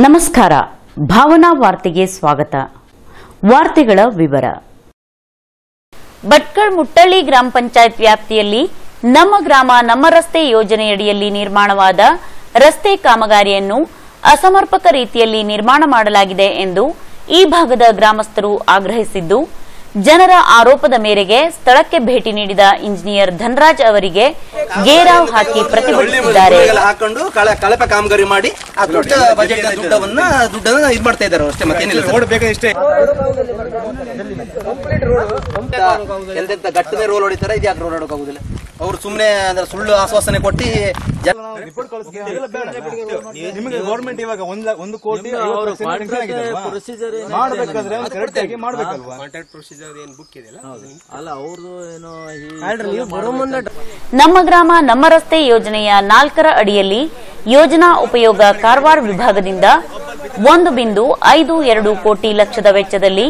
ನಮಸ್ಕಾರ. ಭಾವನಾ ವಾರ್ತೆಗೆ ಸ್ವಾಗತ. ವಾರ್ತೆಗಳ ವಿವರ. ಭಟ್ಕಳ ಮುಟ್ಟಳ್ಳಿ ಗ್ರಾಮ ಪಂಚಾಯತ್ ವ್ಯಾಪ್ತಿಯಲ್ಲಿ ನಮ್ಮ ಗ್ರಾಮ ನಮ್ಮ ರಸ್ತೆ ಯೋಜನೆಯಡಿಯಲ್ಲಿ ನಿರ್ಮಾಣವಾದ ರಸ್ತೆ ಕಾಮಗಾರಿಯನ್ನು ಅಸಮರ್ಪಕ ರೀತಿಯಲ್ಲಿ ನಿರ್ಮಾಣ ಮಾಡಲಾಗಿದೆ ಎಂದು ಈ ಭಾಗದ ಗ್ರಾಮಸ್ಥರು ಆಗ್ರಹಿಸಿದ್ದು, ಜನರ ಆರೋಪದ ಮೇರೆಗೆ ಸ್ಥಳಕ್ಕೆ ಭೇಟಿ ನೀಡಿದ ಇಂಜಿನಿಯರ್ ಧನರಾಜ್ ಅವರಿಗೆ ಗೇರಾವ್ ಹಾಕಿ ಪ್ರತಿಭಟಿಸಿದ್ದಾರೆ. ಕಳಪೆ ಕಾಮಗಾರಿ ಮಾಡಿ ದುಡ್ಡನ್ನ ಇದು ಮಾಡ್ತಾ ಇದ್ದಾರೆ ಅಷ್ಟೇ, ಮತ್ತೇನಿಲ್ಲ. ಗಟ್ಟನೆ ರೋಲ್ ಹೊಡಿತಾರೆ, ಇದು ಯಾಕೆ ರೋಲ್ ಹೊಡೋಕ್ಕಾಗುದಿಲ್ಲ? ಅವ್ರು ಸುಮ್ಮನೆ ಅಂದ್ರೆ ಸುಳ್ಳು ಆಶ್ವಾಸನೆ ಕೊಟ್ಟು ನಿಮಗೆ ಗೌರ್ಮೆಂಟ್ ಇವಾಗ 1 ಕೋಟಿ ಮಾಡಬೇಕಲ್ವಾ? ನಮ್ಮ ಗ್ರಾಮ ನಮ್ಮ ರಸ್ತೆ ಯೋಜನೆಯ 4ರ ಅಡಿಯಲ್ಲಿ ಯೋಜನಾ ಉಪಯೋಗ ಕಾರವಾರ ವಿಭಾಗದಿಂದ 1.52 ಕೋಟಿ ಲಕ್ಷದ ವೆಚ್ಚದಲ್ಲಿ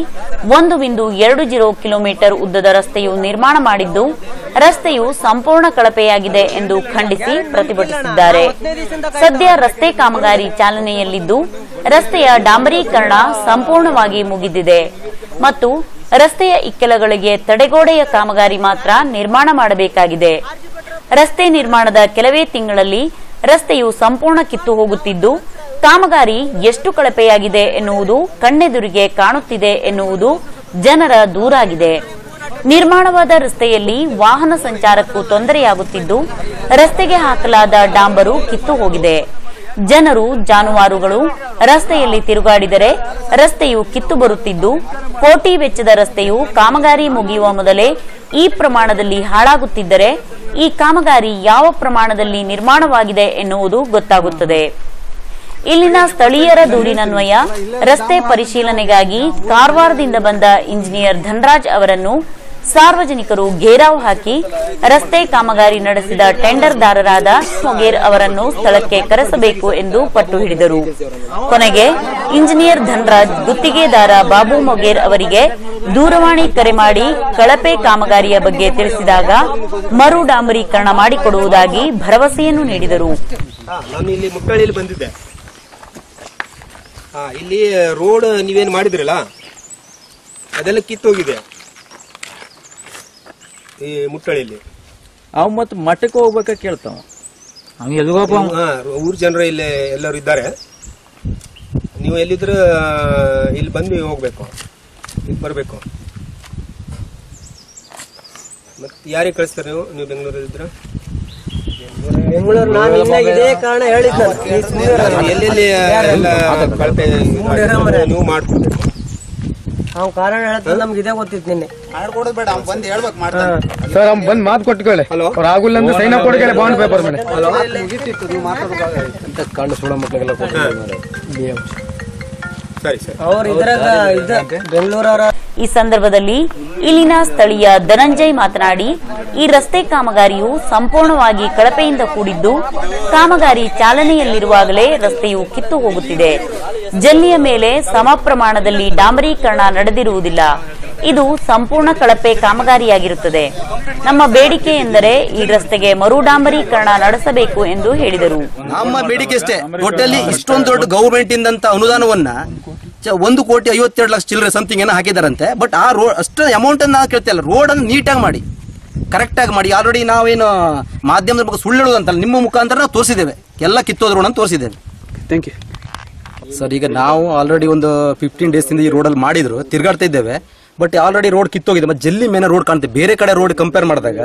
1.20 ಕಿಲೋಮೀಟರ್ ಉದ್ದದ ರಸ್ತೆಯು ನಿರ್ಮಾಣ ಮಾಡಿದ್ದು, ರಸ್ತೆಯು ಸಂಪೂರ್ಣ ಕಳಪೆಯಾಗಿದೆ ಎಂದು ಖಂಡಿಸಿ ಪ್ರತಿಭಟಿಸಿದ್ದಾರೆ. ಸದ್ಯ ರಸ್ತೆ ಕಾಮಗಾರಿ ಚಾಲನೆಯಲ್ಲಿದ್ದು, ರಸ್ತೆಯ ಡಾಂಬರೀಕರಣ ಸಂಪೂರ್ಣವಾಗಿ ಮುಗಿದಿದೆ ಮತ್ತು ರಸ್ತೆಯ ಇಕ್ಕೆಲಗಳಿಗೆ ತಡೆಗೋಡೆಯ ಕಾಮಗಾರಿ ಮಾತ್ರ ನಿರ್ಮಾಣ ಮಾಡಬೇಕಾಗಿದೆ. ರಸ್ತೆ ನಿರ್ಮಾಣದ ಕೆಲವೇ ತಿಂಗಳಲ್ಲಿ ರಸ್ತೆಯು ಸಂಪೂರ್ಣ ಕಿತ್ತು ಹೋಗುತ್ತಿದ್ದು, ಕಾಮಗಾರಿ ಎಷ್ಟು ಕಳಪೆಯಾಗಿದೆ ಎನ್ನುವುದು ಕಣ್ಣೆದುರಿಗೆ ಕಾಣುತ್ತಿದೆ ಎನ್ನುವುದು ಜನರ ದೂರಾಗಿದೆ. ನಿರ್ಮಾಣವಾದ ರಸ್ತೆಯಲ್ಲಿ ವಾಹನ ಸಂಚಾರಕ್ಕೂ ತೊಂದರೆಯಾಗುತ್ತಿದ್ದು, ರಸ್ತೆಗೆ ಹಾಕಲಾದ ಡಾಂಬರು ಕಿತ್ತು ಹೋಗಿದೆ. ಜನರು, ಜಾನುವಾರುಗಳು ರಸ್ತೆಯಲ್ಲಿ ತಿರುಗಾಡಿದರೆ ರಸ್ತೆಯು ಕಿತ್ತು ಬರುತ್ತಿದ್ದು, ಕೋಟಿ ವೆಚ್ಚದ ರಸ್ತೆಯು ಕಾಮಗಾರಿ ಮುಗಿಯುವ ಮೊದಲೇ ಈ ಪ್ರಮಾಣದಲ್ಲಿ ಹಾಳಾಗುತ್ತಿದ್ದರೆ ಈ ಕಾಮಗಾರಿ ಯಾವ ಪ್ರಮಾಣದಲ್ಲಿ ನಿರ್ಮಾಣವಾಗಿದೆ ಎನ್ನುವುದು ಗೊತ್ತಾಗುತ್ತದೆ. ಇಲ್ಲಿನ ಸ್ಥಳೀಯರ ದೂರಿನನ್ವಯ ರಸ್ತೆ ಪರಿಶೀಲನೆಗಾಗಿ ಕಾರವಾರದಿಂದ ಬಂದ ಇಂಜಿನಿಯರ್ ಧನರಾಜ್ ಅವರನ್ನು ಸಾರ್ವಜನಿಕರು ಘೇರಾವ್ ಹಾಕಿ ರಸ್ತೆ ಕಾಮಗಾರಿ ನಡೆಸಿದ ಟೆಂಡರ್ದಾರರಾದ ಮೊಗೇರ್ ಅವರನ್ನು ಸ್ಥಳಕ್ಕೆ ಕರೆಸಬೇಕು ಎಂದು ಪಟ್ಟು ಹಿಡಿದರು. ಕೊನೆಗೆ ಇಂಜಿನಿಯರ್ ಧನರಾಜ್ ಗುತ್ತಿಗೆದಾರ ಬಾಬು ಮೊಗೇರ್ ಅವರಿಗೆ ದೂರವಾಣಿ ಕರೆ ಮಾಡಿ ಕಳಪೆ ಕಾಮಗಾರಿಯ ಬಗ್ಗೆ ತಿಳಿಸಿದಾಗ ಮರು ಡಾಂಬರೀಕರಣ ಮಾಡಿಕೊಡುವುದಾಗಿ ಭರವಸೆಯನ್ನು ನೀಡಿದರು. ನಾನು ಇಲ್ಲಿ ಮುಟ್ಟಳ್ಳಿಯಲ್ಲಿ ಬಂದಿದ್ದೆ. ಇಲ್ಲಿ ರೋಡ್ ನೀವೇನು ಮಾಡಿದ್ರಲ್ಲ ಅದೆಲ್ಲ ಕಿತ್ತೋಗಿದೆ. ಈ ಮುಟ್ಟಳ್ಳಿಯಲ್ಲಿ ಅವ್ ಮತ್ ಮಠಕ್ಕೆ ಹೋಗ್ಬೇಕ ಕೇಳ್ತಾವ. ಊರ್ ಜನರು ಇಲ್ಲಿ ಎಲ್ಲರೂ ಇದ್ದಾರೆ. ನೀವು ಎಲ್ಲಿದ್ರ ಇಲ್ಲಿ ಬಂದು ಹೋಗ್ಬೇಕು, ಇಲ್ಲಿ ಬರ್ಬೇಕು. ಮತ್ ಯಾರಿಗೆ ಕಳಿಸ್ತಾರೆ? ನೀವು ಬೆಂಗಳೂರಲ್ಲಿ ಇದ್ರ ಎಲ್ಲೆಲ್ಲಿ ಎಲ್ಲ ಕಳಪೆ ನೀವು ಮಾಡ್ಕೊಡ್ಬೇಕು. ಕಾರಣ ಹೇಳ್ತಾರೆ, ನಮ್ಗೆ ಇದೇ ಗೊತ್ತಿತ್ತು. ನಿನ್ನೆ ಸರ್ ಬಂದ್ ಮಾತು ಕೊಟ್ಕೊಳ್ಳಿ. ರಾಹುಲ್ ಅಂತ ಸೈನ್ ಅಪ್ ಕೊಡ್ಕೊಳ್ಳಿ ಬಾಂಡ್ ಪೇಪರ್ ಮೇಲೆ. ಕಳ್ಳ ಸುಳ ಮಕ್ಕಳಿಗೆಲ್ಲ ಸರಿ ಸರಿ. ಅವ್ರು ಇದ್ರಾಗ ಬೆಂಗಳೂರವರ. ಈ ಸಂದರ್ಭದಲ್ಲಿ ಇಲ್ಲಿನ ಸ್ಥಳೀಯ ಧನಂಜಯ್ ಮಾತನಾಡಿ, ಈ ರಸ್ತೆ ಕಾಮಗಾರಿಯು ಸಂಪೂರ್ಣವಾಗಿ ಕಳಪೆಯಿಂದ ಕೂಡಿದ್ದು, ಕಾಮಗಾರಿ ಚಾಲನೆಯಲ್ಲಿರುವಾಗಲೇ ರಸ್ತೆಯು ಕಿತ್ತು ಹೋಗುತ್ತಿದೆ. ಜಲ್ಲಿಯ ಮೇಲೆ ಸಮ ಪ್ರಮಾಣದಲ್ಲಿ ಡಾಂಬರೀಕರಣ ನಡೆದಿರುವುದಿಲ್ಲ. ಇದು ಸಂಪೂರ್ಣ ಕಳಪೆ ಕಾಮಗಾರಿಯಾಗಿರುತ್ತದೆ. ನಮ್ಮ ಬೇಡಿಕೆ ಎಂದರೆ ಈ ರಸ್ತೆಗೆ ಮರು ಡಾಂಬರೀಕರಣ ನಡೆಸಬೇಕು ಎಂದು ಹೇಳಿದರು. ನಮ್ಮ ಬೇಡಿಕೆ ಅಷ್ಟೇ. ಟೋಟಲಿ ಇಷ್ಟೊಂದು ದೊಡ್ಡ ಗೌರ್ಮೆಂಟ್ ಇಂದಂತ ಅನುದಾನವನ್ನ 1,52,00,000 ಚಿಲ್ಲರೆ ಸಮಥಿಂಗ್ ಏನೋ ಹಾಕಿದಾರಂತೆ. ಬಟ್ ಆ ರೋಡ್ ಅಷ್ಟು ಅಮೌಂಟ್ ಅನ್ನು ನಾವು ಕೇಳ್ತಿಲ್ಲ. ರೋಡ್ ಅನ್ನು ನೀಟಾಗಿ ಮಾಡಿ, ಕರೆಕ್ಟ್ ಆಗಿ ಮಾಡಿ. ಆಲ್ರೆಡಿ ನಾವೇನು ಮಾಧ್ಯಮದ ಬಗ್ಗೆ ಸುಳ್ಳು ಹೇಳೋದಂತಲ್ಲ, ನಿಮ್ಮ ಮುಖಾಂತರ ನಾವು ತೋರಿಸಿದ್ದೇವೆ, ಎಲ್ಲ ಕಿತ್ತೋದ ರೋಡ್ ಅಂತ ತೋರಿಸಿದ್ದೇವೆ. Thank you sir. ಈಗ ನಾವು ಆಲ್ರೆಡಿ ಒಂದು 15 ಡೇಸ್ ಇಂದ ಈ ರೋಡಲ್ಲಿ ಮಾಡಿದ್ರು, ತಿರ್ಗಾಡ್ತಾ ಇದ್ದೇವೆ. ಬಟ್ ಆಲ್ರೆಡಿ ರೋಡ್ ಕಿತ್ತೋಗಿದೆ. ಮತ್ತೆ ಜಲ್ಲಿ ಮೇಲೆ ರೋಡ್ ಕಾಣುತ್ತೆ. ಬೇರೆ ಕಡೆ ರೋಡ್ ಕಂಪೇರ್ ಮಾಡಿದಾಗ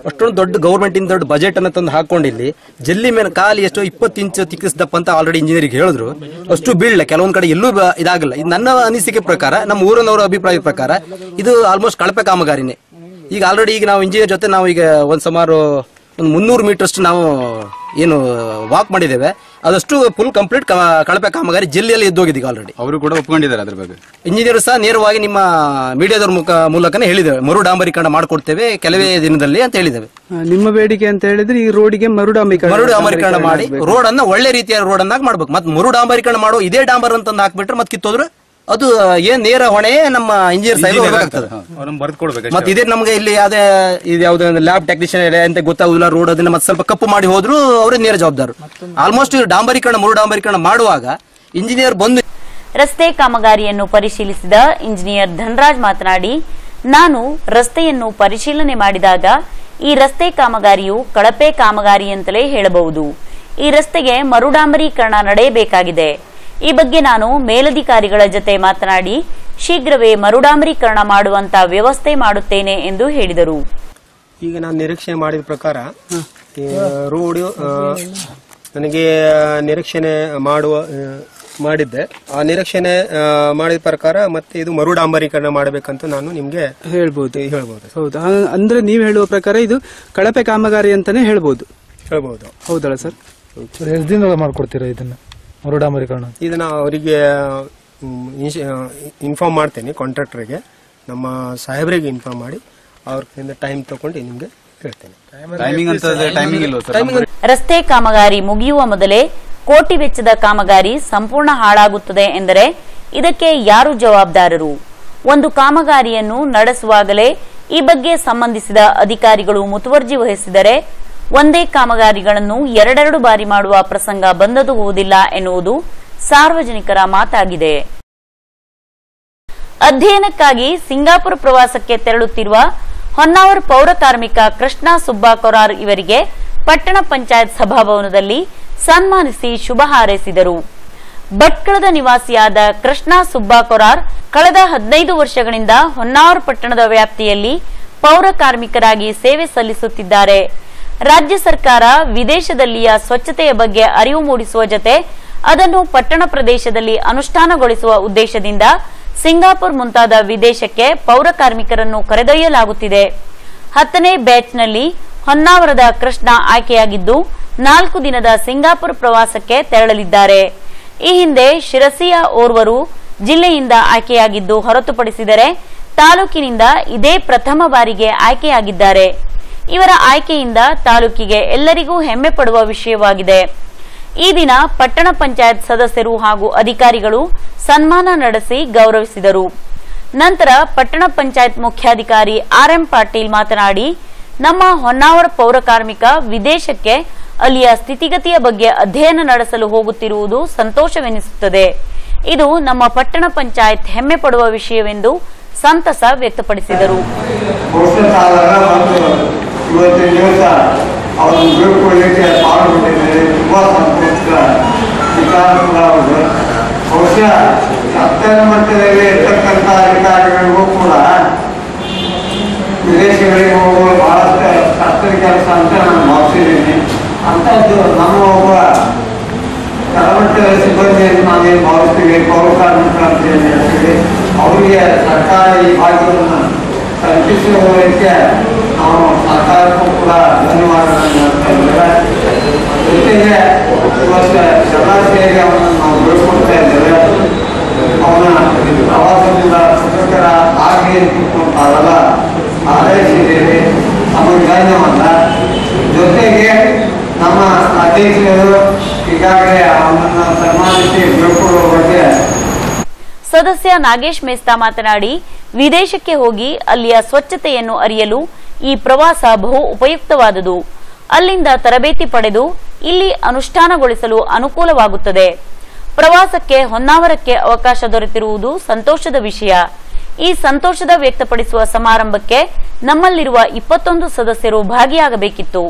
ಅಷ್ಟೊಂದು ದೊಡ್ಡ ಗೌರ್ಮೆಂಟ್ ಇಂದ ದೊಡ್ಡ ಬಜೆಟ್ ಅನ್ನ ತಂದು ಹಾಕೊಂಡಿಲ್ಲಿ ಜಲ್ಲಿ ಮೇಲೆ ಕಾಲಿ ಎಷ್ಟು 20 ಇಂಚ್ ತಿಕ್ಕಿಸ್ದಪ್ಪ ಅಂತ ಆಲ್ರೆಡಿ ಇಂಜಿನಿಯರಿಂಗ್ ಹೇಳಿದ್ರು. ಅಷ್ಟು ಬೀಳಲ್ಲ, ಕೆಲವೊಂದ್ ಕಡೆ ಎಲ್ಲೂ ಇದಾಗಲ್ಲ. ಇದು ನನ್ನ ಅನಿಸಿಕೆ ಪ್ರಕಾರ, ನಮ್ಮ ಊರಿನವರ ಅಭಿಪ್ರಾಯದ ಪ್ರಕಾರ ಇದು ಆಲ್ಮೋಸ್ಟ್ ಕಳಪೆ ಕಾಮಗಾರಿನೇ. ಈಗ ಆಲ್ರೆಡಿ ಈಗ ನಾವು ಇಂಜಿನಿಯರ್ ಜೊತೆ ನಾವು ಈಗ ಸುಮಾರು 300 ಮೀಟರ್ ಅಷ್ಟು ನಾವು ಏನು ವಾಕ್ ಮಾಡಿದ್ದೇವೆ. ಅದಷ್ಟು ಫುಲ್ ಕಂಪ್ಲೀಟ್ ಕಳಪೆ ಕಾಮಗಾರಿ ಜಿಲ್ಲೆಯಲ್ಲಿ ಎದ್ದೋಗಿದೆ ಆಲ್ರೆಡಿ. ಅವರು ಕೂಡ ಒಪ್ಕೊಂಡಿದ್ದಾರೆ ಅದ್ರ ಬಗ್ಗೆ. ಇಂಜಿನಿಯರ್ ಸಹ ನೇರವಾಗಿ ನಿಮ್ಮ ಮೀಡಿಯಾದವ್ರ ಮೂಲಕನೇ ಹೇಳಿದ್ದೇವೆ, ಮರು ಡಾಂಬರೀಕರಣ ಮಾಡಿಕೊಡ್ತೇವೆ ಕೆಲವೇ ದಿನದಲ್ಲಿ ಅಂತ ಹೇಳಿದ್ದೇವೆ. ನಿಮ್ಮ ಬೇಡಿಕೆ ಅಂತ ಹೇಳಿದ್ರೆ ಈ ರೋಡಿಗೆ ಮರು ಡಾಂಬರೀಕರಣ ಮಾಡಿ ರೋಡ್ ಅನ್ನ ಒಳ್ಳೆ ರೀತಿಯ ರೋಡ್ ಅನ್ನಾಗಿ ಮಾಡ್ಬೇಕು. ಮತ್ತೆ ಮರು ಡಾಂಬರೀಕರಣ ಮಾಡೋ ಇದೇ ಡಾಂಬರ್ ಅಂತಂದು ಹಾಕ್ಬಿಟ್ರೆ ಮತ್ತೆ ಕಿತ್ತೋದ್ರೆ ಅದು ಏನ್ ನೇರ ಹೊಣೆ ನಮ್ಮ ಇಂಜಿನಿಯರ್ ಸಾಹೇಬ್. ಮತ್ತೆ ಇದೇ ನಮ್ಗೆ ಇಲ್ಲಿ ಯಾವ್ದೇ ಲ್ಯಾಬ್ ಟೆಕ್ನಿಷಿಯನ್ ಅಂತ ಗೊತ್ತಾಗುದಿಲ್ಲ, ರೋಡ್ ಅದನ್ನ ಮತ್ತೆ ಸ್ವಲ್ಪ ಕಪ್ಪು ಮಾಡಿ ಹೋದ್ರು ಅವರೇ ನೇರ ಜವಾಬ್ದಾರು. ಆಲ್ಮೋಸ್ಟ್ ಡಾಂಬರೀಕರಣ ಮರು ಡಾಂಬರೀಕರಣ ಮಾಡುವಾಗ ಇಂಜಿನಿಯರ್ ಬಂದು ರಸ್ತೆ ಕಾಮಗಾರಿಯನ್ನು ಪರಿಶೀಲಿಸಿದ ಇಂಜಿನಿಯರ್ ಧನರಾಜ್ ಮಾತನಾಡಿ, ನಾನು ರಸ್ತೆಯನ್ನು ಪರಿಶೀಲನೆ ಮಾಡಿದಾಗ ಈ ರಸ್ತೆ ಕಾಮಗಾರಿಯು ಕಳಪೆ ಕಾಮಗಾರಿ ಅಂತಲೇ ಹೇಳಬಹುದು. ಈ ರಸ್ತೆಗೆ ಮರುಡಾಂಬರೀಕರಣ ನಡೆಯಬೇಕಾಗಿದೆ. ಈ ಬಗ್ಗೆ ನಾನು ಮೇಲಧಿಕಾರಿಗಳ ಜತೆ ಮಾತನಾಡಿ ಶೀಘ್ರವೇ ಮರುಡಾಂಬರೀಕರಣ ಮಾಡುವಂತ ವ್ಯವಸ್ಥೆ ಮಾಡುತ್ತೇನೆ ಎಂದು ಹೇಳಿದರು. ಈಗ ನಾನು ನಿರೀಕ್ಷೆ ಮಾಡಿದ ಪ್ರಕಾರ ರೋಡ್ ನನಗೆ ನಿರೀಕ್ಷಣೆ ಮಾಡಿದ್ದೆ. ಆ ನಿರೀಕ್ಷಣೆ ಮಾಡಿದ ಪ್ರಕಾರ ಮತ್ತೆ ಇದು ಮರುಡಾಂಬರೀಕರಣ ಮಾಡಬೇಕಂತ ನಾನು ನಿಮ್ಗೆ ಹೇಳ್ಬೋದು. ಹೌದು, ಅಂದ್ರೆ ನೀವು ಹೇಳುವ ಪ್ರಕಾರ ಇದು ಕಳಪೆ ಕಾಮಗಾರಿ ಅಂತಾನೆ ಹೇಳ್ಬೋದು. ಹೌದಲ್ಲ ಸರ್? ಎಷ್ಟು ದಿನದೊಳಗೆ ಮಾಡ್ಕೊಡ್ತೀರಾ ಇದನ್ನ ಮರುಡಾಂಬರೀಕರಣ? ಇದನ್ನ ಅವರಿಗೆ ಇನ್ಫಾರ್ಮ್ ಮಾಡ್ತೇನೆ, ಕಾಂಟ್ರಾಕ್ಟರ್ಗೆ, ನಮ್ಮ ಸಾಹೇಬರಿಗೆ ಇನ್ಫಾರ್ಮ್ ಮಾಡಿ ಅವ್ರ ಟೈಮ್ ತಗೊಂಡು ನಿಮ್ಗೆ ಹೇಳ್ತೇನೆ. ರಸ್ತೆ ಕಾಮಗಾರಿ ಮುಗಿಯುವ ಮೊದಲೇ ಕೋಟಿ ವೆಚ್ಚದ ಕಾಮಗಾರಿ ಸಂಪೂರ್ಣ ಹಾಳಾಗುತ್ತದೆ ಎಂದರೆ ಇದಕ್ಕೆ ಯಾರು ಜವಾಬ್ದಾರರು? ಒಂದು ಕಾಮಗಾರಿಯನ್ನು ನಡೆಸುವಾಗಲೇ ಈ ಬಗ್ಗೆ ಸಂಬಂಧಿಸಿದ ಅಧಿಕಾರಿಗಳು ಮುತುವರ್ಜಿ ವಹಿಸಿದರೆ ಒಂದೇ ಕಾಮಗಾರಿಗಳನ್ನು ಎರಡೆರಡು ಬಾರಿ ಮಾಡುವ ಪ್ರಸಂಗ ಬಂದೊದಗುವುದಿಲ್ಲ ಎನ್ನುವುದು ಸಾರ್ವಜನಿಕರ ಮಾತಾಗಿದೆ. ಅಧ್ಯಯನಕ್ಕಾಗಿ ಸಿಂಗಾಪುರ ಪ್ರವಾಸಕ್ಕೆ ತೆರಳುತ್ತಿರುವ ಹೊನ್ನಾವರ ಪೌರ ಕಾರ್ಮಿಕ ಕೃಷ್ಣ ಸುಬ್ಬಾ ಕೊರಾರ್ ಇವರಿಗೆ ಪಟ್ಟಣ ಪಂಚಾಯತ್ ಸಭಾಭವನದಲ್ಲಿ ಸನ್ಮಾನಿಸಿ ಶುಭ ಹಾರೈಸಿದರು. ಭಟ್ಕಳದ ನಿವಾಸಿಯಾದ ಕೃಷ್ಣ ಸುಬ್ಬಾ ಕೊರಾರ್ ಕಳೆದ 15 ವರ್ಷಗಳಿಂದ ಹೊನ್ನಾವರ ಪಟ್ಟಣದ ವ್ಯಾಪ್ತಿಯಲ್ಲಿ ಪೌರ ಕಾರ್ಮಿಕರಾಗಿ ಸೇವೆ ಸಲ್ಲಿಸುತ್ತಿದ್ದಾರೆ. ರಾಜ್ಯ ಸರ್ಕಾರ ವಿದೇಶದಲ್ಲಿಯ ಸ್ವಚ್ಛತೆಯ ಬಗ್ಗೆ ಅರಿವು ಮೂಡಿಸುವ ಜತೆ ಅದನ್ನು ಪಟ್ಟಣ ಪ್ರದೇಶದಲ್ಲಿ ಅನುಷ್ಠಾನಗೊಳಿಸುವ ಉದ್ದೇಶದಿಂದ ಸಿಂಗಾಪುರ್ ಮುಂತಾದ ವಿದೇಶಕ್ಕೆ ಪೌರ ಕಾರ್ಮಿಕರನ್ನು ಕರೆದೊಯ್ಯಲಾಗುತ್ತಿದೆ. 10ನೇ ಬ್ಯಾಚ್ನಲ್ಲಿ ಹೊನ್ನಾವರದ ಕೃಷ್ಣ ಆಯ್ಕೆಯಾಗಿದ್ದು 4 ದಿನದ ಸಿಂಗಾಪುರ್ ಪ್ರವಾಸಕ್ಕೆ ತೆರಳಲಿದ್ದಾರೆ. ಈ ಹಿಂದೆ ಶಿರಸಿಯ ಓರ್ವರು ಜಿಲ್ಲೆಯಿಂದ ಆಯ್ಕೆಯಾಗಿದ್ದು ಹೊರತುಪಡಿಸಿದರೆ ತಾಲೂಕಿನಿಂದ ಇದೇ ಪ್ರಥಮ ಬಾರಿಗೆ ಆಯ್ಕೆಯಾಗಿದ್ದಾರೆ. ಇವರ ಆಯ್ಕೆಯಿಂದ ತಾಲೂಕಿಗೆ ಎಲ್ಲರಿಗೂ ಹೆಮ್ಮೆ ಪಡುವ ವಿಷಯವಾಗಿದೆ. ಈ ದಿನ ಪಟ್ಟಣ ಪಂಚಾಯತ್ ಸದಸ್ಯರು ಹಾಗೂ ಅಧಿಕಾರಿಗಳು ಸನ್ಮಾನ ನಡೆಸಿ ಗೌರವಿಸಿದರು. ನಂತರ ಪಟ್ಟಣ ಪಂಚಾಯತ್ ಮುಖ್ಯಾಧಿಕಾರಿ ಆರ್ಎಂ ಪಾಟೀಲ್ ಮಾತನಾಡಿ, ನಮ್ಮ ಹೊನ್ನಾವರ ಪೌರ ಕಾರ್ಮಿಕ ವಿದೇಶಕ್ಕೆ ಅಲ್ಲಿಯ ಸ್ಥಿತಿಗತಿಯ ಬಗ್ಗೆ ಅಧ್ಯಯನ ನಡೆಸಲು ಹೋಗುತ್ತಿರುವುದು ಸಂತೋಷವೆನಿಸುತ್ತದೆ. ಇದು ನಮ್ಮ ಪಟ್ಟಣ ಪಂಚಾಯತ್ ಹೆಮ್ಮೆ ಪಡುವ ವಿಷಯವೆಂದು ಸಂತಸ ವ್ಯಕ್ತಪಡಿಸಿದರು. ಬಹುಶಃ ಅತ್ಯಂತ ಮಟ್ಟದಲ್ಲಿ ಇರ್ತಕ್ಕಂಥ ಅಧಿಕಾರಿಗಳಿಗೂ ಕೂಡ ವಿದೇಶಗಳಿಗೆ ಹೋಗುವ ಬಹಳಷ್ಟು ಕಷ್ಟದ ಕೆಲಸ ಅಂತ ನಾನು ಭಾವಿಸಿದ್ದೀನಿ. ಅಂಥದ್ದು ನಮ್ಮ ಒಬ್ಬ ತಳಮಟ್ಟದ ಸಿಬ್ಬಂದಿಯನ್ನು ನಾವೇನು ಭಾವಿಸ್ತೀವಿ, ಪೌರ ಕಾರ್ಮಿಕರು ಅಂತ ಏನು ಹೇಳ್ತೀವಿ, ಅವರಿಗೆ ಸರ್ಕಾರ ಈ ಭಾಗ್ಯವನ್ನು ಕಲ್ಪಿಸುವುದಕ್ಕೆ ನಾವು ಸರ್ಕಾರಕ್ಕೂ ಕೂಡ ಧನ್ಯವಾದಗಳನ್ನು ಹೇಳ್ತಾ ಇದ್ದೇವೆ. ಜೊತೆಗೆ ಇವತ್ತು ಜಲಾಶಯಗೆ ಅವನನ್ನು ನಾವು ಬೆಳ್ಕೊಳ್ತಾ ಇದ್ದೇವೆ. ಅವನ ಪ್ರವಾಸದಿಂದ ಸುಖಕರ ಆಗಲಿ ಅಂತಾರಲ್ಲ, ಆರೈಸಿದ್ದೇವೆ. ನಮಗೆ ಧನ್ಯವಾದ. ಜೊತೆಗೆ ನಮ್ಮ ಅಧ್ಯಕ್ಷರು ಈಗಾಗಲೇ ಅವನನ್ನು ಸನ್ಮಾನಿಸಿ ಬೆಳ್ಕೊಳ್ಳುವ ಬಗ್ಗೆ ಸದಸ್ಯ ನಾಗೇಶ್ ಮೇಸ್ತಾ ಮಾತನಾಡಿ, ವಿದೇಶಕ್ಕೆ ಹೋಗಿ ಅಲ್ಲಿಯ ಸ್ವಚ್ಛತೆಯನ್ನು ಅರಿಯಲು ಈ ಪ್ರವಾಸ ಬಹು ಉಪಯುಕ್ತವಾದುದು. ಅಲ್ಲಿಂದ ತರಬೇತಿ ಪಡೆದು ಇಲ್ಲಿ ಅನುಷ್ಠಾನಗೊಳಿಸಲು ಅನುಕೂಲವಾಗುತ್ತದೆ. ಪ್ರವಾಸಕ್ಕೆ ಹೊನ್ನಾವರಕ್ಕೆ ಅವಕಾಶ ದೊರೆತಿರುವುದು ಸಂತೋಷದ ವಿಷಯ. ಈ ಸಂತೋಷದ ವ್ಯಕ್ತಪಡಿಸುವ ಸಮಾರಂಭಕ್ಕೆ ನಮ್ಮಲ್ಲಿರುವ 21 ಸದಸ್ಯರು ಭಾಗಿಯಾಗಬೇಕಿತ್ತು.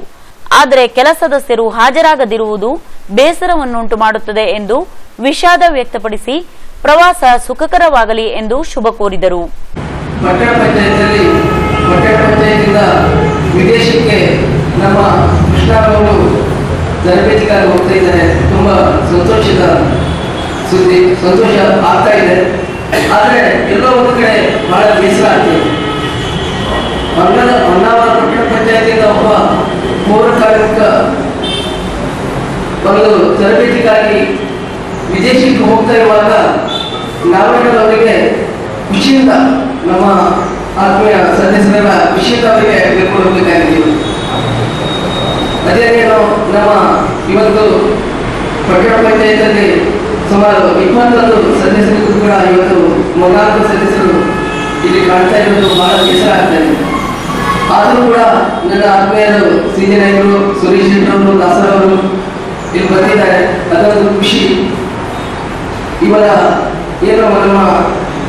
ಆದರೆ ಕೆಲ ಸದಸ್ಯರು ಹಾಜರಾಗದಿರುವುದು ಬೇಸರವನ್ನುಂಟು ಮಾಡುತ್ತದೆ ಎಂದು ವಿಷಾದ ವ್ಯಕ್ತಪಡಿಸಿ ಪ್ರವಾಸ ಸುಖಕರವಾಗಲಿ ಎಂದು ಶುಭ ಕೋರಿದರು. ಪಟ್ಟಣ ಪಂಚಾಯತಿಂದ ವಿದೇಶಕ್ಕೆ ನಮ್ಮ ಕೃಷ್ಣವರು ತರಬೇತಿಗಾಗಿ ಹೋಗ್ತಾ ಇದ್ದಾರೆ. ತುಂಬಾ ಸಂತೋಷದ ಸುದ್ದಿ, ಸಂತೋಷ ಆಗ್ತಾ ಇದೆ. ಆದರೆ ಎಲ್ಲೋ ಒಂದು ಕಡೆ ಬಹಳ ಬೇಸರ ಆಗ್ತಿದೆ. ಹೊನ್ನಾವರ ಪಟ್ಟಣ ಪಂಚಾಯತಿಂದ ಒಬ್ಬ ಪೌರ ಕಾರ್ಮಿಕ ಒಂದು ತರಬೇತಿಗಾಗಿ ವಿದೇಶಕ್ಕೆ ಹೋಗ್ತಾ ಇರುವಾಗ ನಾವೇನವರಿಗೆ ಖುಷಿಯಿಂದ ನಮ್ಮ ಆತ್ಮೀಯ ಸದಸ್ಯರ ಖುಷಿಯಿಂದ ಅವರಿಗೆ ಬೆಳ್ಕೊಳ್ಬೇಕಾಗಿದ್ದೀವಿ. ಅದೇ ನಮ್ಮ ಇವತ್ತು ಪಟ್ಟಣ ಪಂಚಾಯತಲ್ಲಿ ಸುಮಾರು 21 ಸದಸ್ಯರಿಗೂ ಕೂಡ ಇವತ್ತು 14 ಸದಸ್ಯರು ಇಲ್ಲಿ ಕಾಣ್ತಾ ಇರೋದು ಬಹಳ ಬೇಸರ ಆಗ್ತಾ ಇದೆ. ಆದರೂ ಕೂಡ ನನ್ನ ಆತ್ಮೀಯರು ಸಿಂಜನಾಯಕರು, ಸುರೇಶ್ ಶೆಟ್ಟರವರು, ದಾಸರವರು ಇಲ್ಲಿ ಬಂದಿದ್ದಾರೆ. ಅದೊಂದು ಖುಷಿ. ಇವರ ಏನು ನಮ್ಮ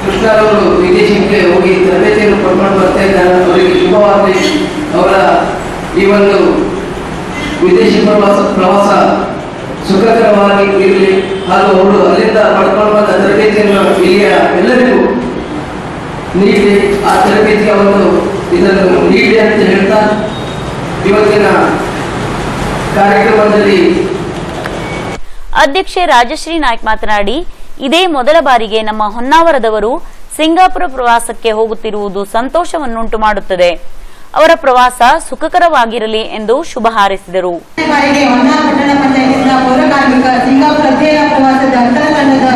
ಕೃಷ್ಣರವರು ವಿದೇಶಕ್ಕೆ ಹೋಗಿ ತರಬೇತಿಯನ್ನು ಪಡ್ಕೊಂಡು ಬರ್ತಾ ಇದ್ದಾರೆ. ಅವರಿಗೆ ಶುಭವಾಗಲಿ. ಅವರ ಈ ಒಂದು ವಿದೇಶಿ ಪ್ರವಾಸ ಸುಖಕರವಾಗಿ ಇರಲಿ ಹಾಗೂ ಅವರು ಅಲ್ಲಿಂದ ಪಡ್ಕೊಂಡು ಬಂದ ತರಬೇತಿಯನ್ನು ಇಲ್ಲಿಯ ಎಲ್ಲರಿಗೂ ನೀಡಿ ಆ ತರಬೇತಿಯ ಒಂದು ಇದನ್ನು ನೀಡಿ ಅಂತ ಹೇಳ್ತಾ ಇವತ್ತಿನ ಕಾರ್ಯಕ್ರಮದಲ್ಲಿ ಅಧ್ಯಕ್ಷೆ ರಾಜಶ್ರೀ ನಾಯ್ಕ್ ಮಾತನಾಡಿ, ಇದೇ ಮೊದಲ ಬಾರಿಗೆ ನಮ್ಮ ಹೊನ್ನಾವರದವರು ಸಿಂಗಾಪುರ ಪ್ರವಾಸಕ್ಕೆ ಹೋಗುತ್ತಿರುವುದು ಸಂತೋಷವನ್ನುಂಟು ಮಾಡುತ್ತದೆ. ಅವರ ಪ್ರವಾಸ ಸುಖಕರವಾಗಿರಲಿ ಎಂದು ಶುಭ ಹಾರೈಸಿದರು. ಪಟ್ಟಣ ಪಂಚಾಯತ್ನ ಪೌರ ಕಾರ್ಮಿಕ ಸಿಂಗಾಪುರ ಅಧ್ಯಯನ ಪ್ರವಾಸದ ಅಂತರ ತಂಡದ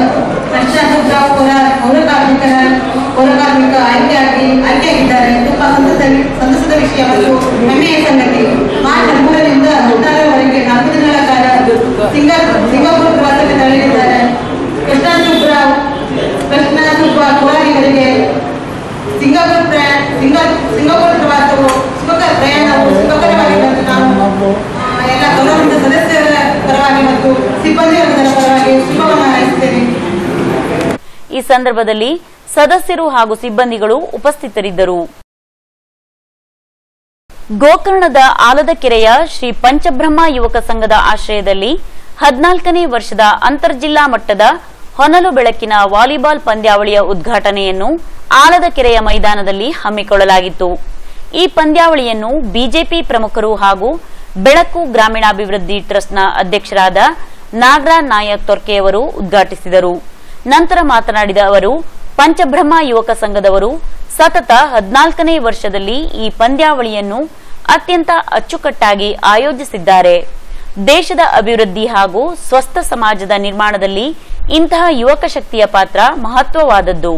ಪ್ರಶ್ನಾರ್ಥ ಪೌರ ಕಾರ್ಮಿಕ ಆಯ್ಕೆಯಾಗಿದ್ದಾರೆ. ತುಂಬಾ ಸಂತಸದ ವಿಷಯ ಮತ್ತು ಹೆಮ್ಮೆಯ ಸಂಗತಿ. ಮಾರ್ಚ್ 13ರಿಂದ 16ರವರೆಗೆ 4 ದಿನಗಳ ಕಾಲ ಸಿಂಗಾಪುರ ಪ್ರವಾಸಕ್ಕೆ ತೆರಳಿದ್ದಾರೆ. ಕೃಷ್ಣಸುಬ್ಬ ಕೋಲಾರಿಗರಿಗೆ ಸಿಂಗಾಪುರ ಪ್ರವಾಸವು ಪ್ರಯಾಣವು ಸುಖಕರವಾಗಿದೆ ಎಂದು ನಾನು ಎಲ್ಲ ಗೌರವದ ಸದಸ್ಯರ ಪರವಾಗಿ ಮತ್ತು ಸಿಬ್ಬಂದಿ ವರ್ಗದ ಪರವಾಗಿ ಶುಭವನ್ನು ಹಾರೈಸುತ್ತೇನೆ. ಈ ಸಂದರ್ಭದಲ್ಲಿ ಸದಸ್ಯರು ಹಾಗೂ ಸಿಬ್ಬಂದಿಗಳು ಉಪಸ್ಥಿತರಿದ್ದರು. ಗೋಕರ್ಣದ ಆಲದಕೆರೆಯ ಶ್ರೀ ಪಂಚಬ್ರಹ್ಮ ಯುವಕ ಸಂಘದ ಆಶ್ರಯದಲ್ಲಿ 14ನೇ ವರ್ಷದ ಅಂತರ್ಜಿಲ್ಲಾ ಮಟ್ಟದ ಹೊನಲು ಬೆಳಕಿನ ವಾಲಿಬಾಲ್ ಪಂದ್ಯಾವಳಿಯ ಉದ್ಘಾಟನೆಯನ್ನು ಆಲದಕೆರೆಯ ಮೈದಾನದಲ್ಲಿ ಹಮ್ಮಿಕೊಳ್ಳಲಾಗಿತ್ತು. ಈ ಪಂದ್ಯಾವಳಿಯನ್ನು ಬಿಜೆಪಿ ಪ್ರಮುಖರು ಹಾಗೂ ಬೆಳಕು ಗ್ರಾಮೀಣಾಭಿವೃದ್ಧಿ ಟ್ರಸ್ಟ್ನ ಅಧ್ಯಕ್ಷರಾದ ನಾಗರಾಜ್ ನಾಯಕ್ ತೊರ್ಕೆಯವರು ಉದ್ಘಾಟಿಸಿದರು. ನಂತರ ಮಾತನಾಡಿದ ಅವರು, ಪಂಚಬ್ರಹ್ಮ ಯುವಕ ಸಂಘದವರು ಸತತ 14ನೇ ವರ್ಷದಲ್ಲಿ ಈ ಪಂದ್ಯಾವಳಿಯನ್ನು ಅತ್ಯಂತ ಅಚ್ಚುಕಟ್ಟಾಗಿ ಆಯೋಜಿಸಿದ್ದಾರೆ. ದೇಶದ ಅಭಿವೃದ್ಧಿ ಹಾಗೂ ಸ್ವಸ್ಥ ಸಮಾಜದ ನಿರ್ಮಾಣದಲ್ಲಿ ಇಂತಹ ಯುವಕ ಶಕ್ತಿಯ ಪಾತ್ರ ಮಹತ್ವವಾದದ್ದು.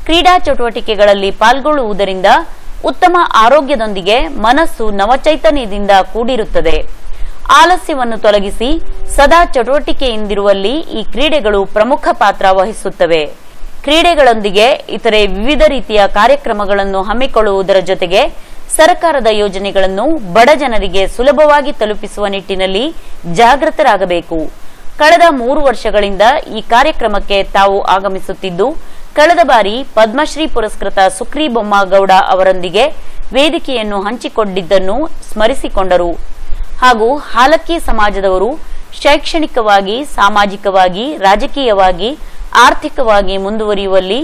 ಕ್ರೀಡಾ ಚಟುವಟಿಕೆಗಳಲ್ಲಿ ಪಾಲ್ಗೊಳ್ಳುವುದರಿಂದ ಉತ್ತಮ ಆರೋಗ್ಯದೊಂದಿಗೆ ಮನಸ್ಸು ನವಚೈತನ್ಯದಿಂದ ಕೂಡಿರುತ್ತದೆ. ಆಲಸ್ಯವನ್ನು ತೊಲಗಿಸಿ ಸದಾ ಚಟುವಟಿಕೆಯಿಂದಿರುವಲ್ಲಿ ಈ ಕ್ರೀಡೆಗಳು ಪ್ರಮುಖ ಪಾತ್ರ ವಹಿಸುತ್ತವೆ. ಕ್ರೀಡೆಗಳೊಂದಿಗೆ ಇತರೆ ವಿವಿಧ ರೀತಿಯ ಕಾರ್ಯಕ್ರಮಗಳನ್ನು ಹಮ್ಮಿಕೊಳ್ಳುವುದರ ಜೊತೆಗೆ ಸರ್ಕಾರದ ಯೋಜನೆಗಳನ್ನು ಬಡ ಜನರಿಗೆ ಸುಲಭವಾಗಿ ತಲುಪಿಸುವ ನಿಟ್ಟಿನಲ್ಲಿ ಜಾಗೃತರಾಗಬೇಕು. ಕಳೆದ 3 ವರ್ಷಗಳಿಂದ ಈ ಕಾರ್ಯಕ್ರಮಕ್ಕೆ ತಾವು ಆಗಮಿಸುತ್ತಿದ್ದು, ಕಳೆದ ಬಾರಿ ಪದ್ಮಶ್ರೀ ಪುರಸ್ಕೃತ ಸುಕ್ರಿ ಬೊಮ್ಮಗೌಡ ಅವರೊಂದಿಗೆ ವೇದಿಕೆಯನ್ನು ಹಂಚಿಕೊಂಡಿದ್ದನ್ನು ಸ್ಮರಿಸಿಕೊಂಡರು. ಹಾಗೂ ಹಾಲಕ್ಕಿ ಸಮಾಜದವರು ಶೈಕ್ಷಣಿಕವಾಗಿ, ಸಾಮಾಜಿಕವಾಗಿ, ರಾಜಕೀಯವಾಗಿ, ಆರ್ಥಿಕವಾಗಿ ಮುಂದುವರಿಯುವಲ್ಲಿ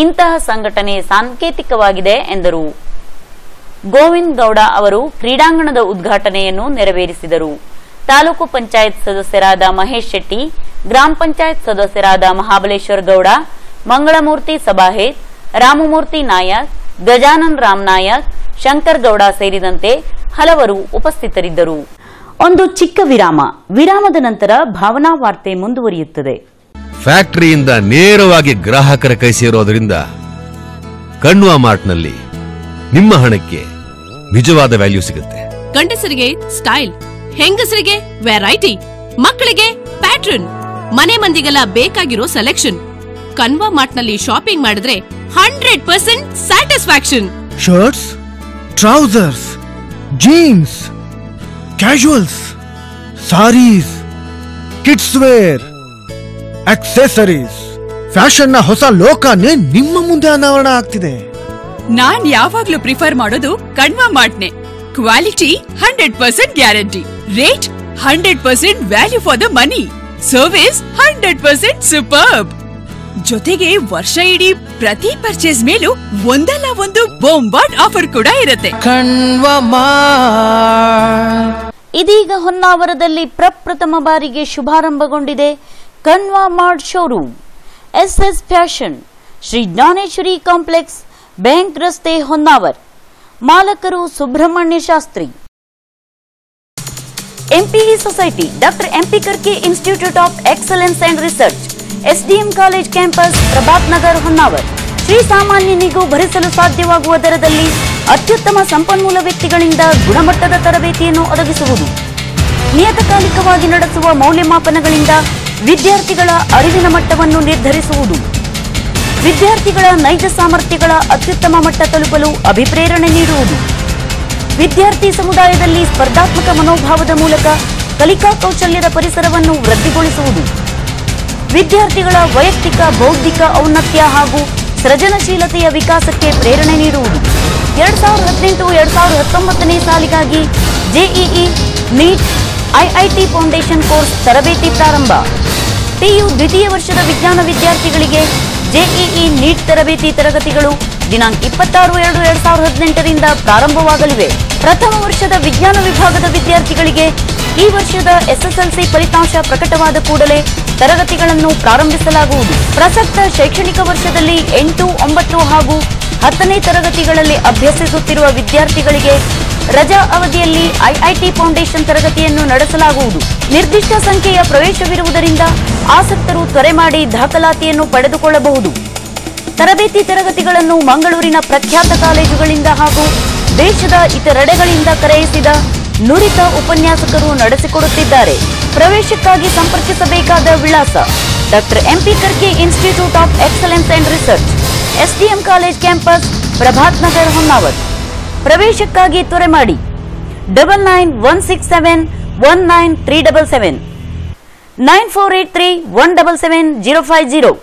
ಇಂತಹ ಸಂಘಟನೆ ಸಾಂಕೇತಿಕವಾಗಿದೆ ಎಂದರು. ಗೋವಿಂದ್ ಗೌಡ ಅವರು ಕ್ರೀಡಾಂಗಣದ ಉದ್ಘಾಟನೆಯನ್ನು ನೆರವೇರಿಸಿದರು. ತಾಲೂಕು ಪಂಚಾಯತ್ ಸದಸ್ಯರಾದ ಮಹೇಶ್ ಶೆಟ್ಟಿ, ಗ್ರಾಮ ಪಂಚಾಯತ್ ಸದಸ್ಯರಾದ ಮಹಾಬಲೇಶ್ವರ ಗೌಡ, ಮಂಗಳಮೂರ್ತಿ ಸಭಾಹೇತ್, ರಾಮಮೂರ್ತಿ ನಾಯಕ್, ಗಜಾನನ್ ರಾಮ್ ನಾಯಕ್, ಶಂಕರ್ ಗೌಡ ಸೇರಿದಂತೆ ಹಲವರು ಉಪಸ್ಥಿತರಿದ್ದರು. ಒಂದು ಚಿಕ್ಕ ವಿರಾಮ. ವಿರಾಮದ ನಂತರ ಭಾವನಾ ವಾರ್ತೆ ಮುಂದುವರಿಯುತ್ತದೆ. ಫ್ಯಾಕ್ಟರಿಯಿಂದ ನೇರವಾಗಿ ಗ್ರಾಹಕರ ಕೈ ಸೇರೋದ್ರಿಂದ ಕಣ್ವಾ ಮಾರ್ಟ್ನಲ್ಲಿ ನಿಮ್ಮ ಹಣಕ್ಕೆ ನಿಜವಾದ ವ್ಯಾಲ್ಯೂ ಸಿಗುತ್ತೆ. ಗಂಡಸರಿಗೆ ಸ್ಟೈಲ್, ಹೆಂಗಸರಿಗೆ ವೆರೈಟಿ, ಮಕ್ಕಳಿಗೆ ಪ್ಯಾಟ್ರನ್, ಮನೆ ಮಂದಿಗೆಲ್ಲ ಬೇಕಾಗಿರೋ ಸೆಲೆಕ್ಷನ್. ಕನ್ವಾ ಮಾರ್ಟ್ನಲ್ಲಿ ಶಾಪಿಂಗ್ ಮಾಡಿದ್ರೆ 100% satisfaction. Shirts, trousers, jeans, casuals, saris, kids wear, accessories, ಫ್ಯಾಷನ್ನ ಹೊಸ ಲೋಕನೇ ನಿಮ್ಮ ಮುಂದೆ ಅನಾವರಣ ಆಗ್ತಿದೆ. ನಾನ್ ಯಾವಾಗ್ಲೂ ಪ್ರಿಫರ್ ಮಾಡೋದು ಕನ್ವಾ ಮಾರ್ಟ್ನೆ. Quality 100% guarantee, rate 100% value for the money, service 100% superb. ಜೊತೆಗೆ ವರ್ಷ ಇಡೀ ಪ್ರತಿ ಪರ್ಚೇಸ್ ಮೇಲೂ ಒಂದಲ್ಲ ಒಂದು ಬೊಂಬಾಟ್ ಆಫರ್ ಕೂಡ ಇರುತ್ತೆ. ಇದೀಗ ಹೊನ್ನಾವರದಲ್ಲಿ ಪ್ರಪ್ರಥಮ ಬಾರಿಗೆ ಶುಭಾರಂಭಗೊಂಡಿದೆ Kanva mart showroom. SS fashion, Shri Jnaneshwari complex, bank ರಸ್ತೆ, ಹೊನ್ನಾವರ್. ಮಾಲಕರು Subrahmanya Shastri. MPE society, doctor MP Karki institute of excellence and research, SDM college campus, Prabhat Nagar, Honnavar. ಶ್ರೀ ಸಾಮಾನ್ಯನಿಗೂ ಭರಿಸಲು ಸಾಧ್ಯವಾಗುವ ದರದಲ್ಲಿ ಅತ್ಯುತ್ತಮ ಸಂಪನ್ಮೂಲ ವ್ಯಕ್ತಿಗಳಿಂದ ಗುಣಮಟ್ಟದ ತರಬೇತಿಯನ್ನು ಒದಗಿಸುವುದು, ನಿಯತಕಾಲಿಕವಾಗಿ ನಡೆಸುವ ಮೌಲ್ಯಮಾಪನಗಳಿಂದ ವಿದ್ಯಾರ್ಥಿಗಳ ಅರಿವಿನ ಮಟ್ಟವನ್ನು ನಿರ್ಧರಿಸುವುದು, ವಿದ್ಯಾರ್ಥಿಗಳ ನೈಜ ಸಾಮರ್ಥ್ಯಗಳ ಅತ್ಯುತ್ತಮ ಮಟ್ಟ ತಲುಪಲು ಅಭಿಪ್ರೇರಣೆ ನೀಡುವುದು, ವಿದ್ಯಾರ್ಥಿ ಸಮುದಾಯದಲ್ಲಿ ಸ್ಪರ್ಧಾತ್ಮಕ ಮನೋಭಾವದ ಮೂಲಕ ಕಲಿಕಾ ಕೌಶಲ್ಯದ ಪರಿಸರವನ್ನು ವೃದ್ಧಿಗೊಳಿಸುವುದು, ವಿದ್ಯಾರ್ಥಿಗಳ ವೈಯಕ್ತಿಕ ಬೌದ್ಧಿಕ ಔನ್ನತ್ಯ ಹಾಗೂ ಸೃಜನಶೀಲತೆಯ ವಿಕಾಸಕ್ಕೆ ಪ್ರೇರಣೆ ನೀಡುವುದು. 2018-2019 ಸಾಲಿಗಾಗಿ JEE, NEET, IIT foundation course ತರಬೇತಿ ಪ್ರಾರಂಭ. ಪಿಯು ದ್ವಿತೀಯ ವರ್ಷದ ವಿಜ್ಞಾನ ವಿದ್ಯಾರ್ಥಿಗಳಿಗೆ ಜೆಇಇ, ನೀಟ್ ತರಬೇತಿ ತರಗತಿಗಳು ದಿನಾಂಕ 26/2/2018 ಪ್ರಾರಂಭವಾಗಲಿವೆ. ಪ್ರಥಮ ವರ್ಷದ ವಿಜ್ಞಾನ ವಿಭಾಗದ ವಿದ್ಯಾರ್ಥಿಗಳಿಗೆ ಈ ವರ್ಷದ ಎಸ್ಎಸ್ಎಲ್ಸಿ ಫಲಿತಾಂಶ ಪ್ರಕಟವಾದ ಕೂಡಲೇ ತರಗತಿಗಳನ್ನು ಪ್ರಾರಂಭಿಸಲಾಗುವುದು. ಪ್ರಸಕ್ತ ಶೈಕ್ಷಣಿಕ ವರ್ಷದಲ್ಲಿ 8, 9 ಹಾಗೂ 10ನೇ ತರಗತಿಗಳಲ್ಲಿ ಅಭ್ಯಸಿಸುತ್ತಿರುವ ವಿದ್ಯಾರ್ಥಿಗಳಿಗೆ ರಜಾ ಅವಧಿಯಲ್ಲಿ ಐಐಟಿ ಫೌಂಡೇಶನ್ ತರಗತಿಯನ್ನು ನಡೆಸಲಾಗುವುದು. ನಿರ್ದಿಷ್ಟ ಸಂಖ್ಯೆಯ ಪ್ರವೇಶವಿರುವುದರಿಂದ ಆಸಕ್ತರು ತ್ವರೆ ಮಾಡಿ ದಾಖಲಾತಿಯನ್ನು ಪಡೆದುಕೊಳ್ಳಬಹುದು. ತರಬೇತಿ ತರಗತಿಗಳನ್ನು ಮಂಗಳೂರಿನ ಪ್ರಖ್ಯಾತ ಕಾಲೇಜುಗಳಿಂದ ಹಾಗೂ ದೇಶದ ಇತರೆಡೆಗಳಿಂದ ಕರೆಯಿಸಿದ ನುರಿತ ಉಪನ್ಯಾಸಕರು ನಡೆಸಿಕೊಡುತ್ತಿದ್ದಾರೆ. ಪ್ರವೇಶಕ್ಕಾಗಿ ಸಂಪರ್ಕಿಸಬೇಕಾದ ವಿಳಾಸ: doctor MP Karki institute of excellence and research, SDM college campus, Prabhat Nagar, Honnavar. ಪ್ರವೇಶಕ್ಕಾಗಿ ತ್ವರೆ ಮಾಡಿ 9916719377 9483177050.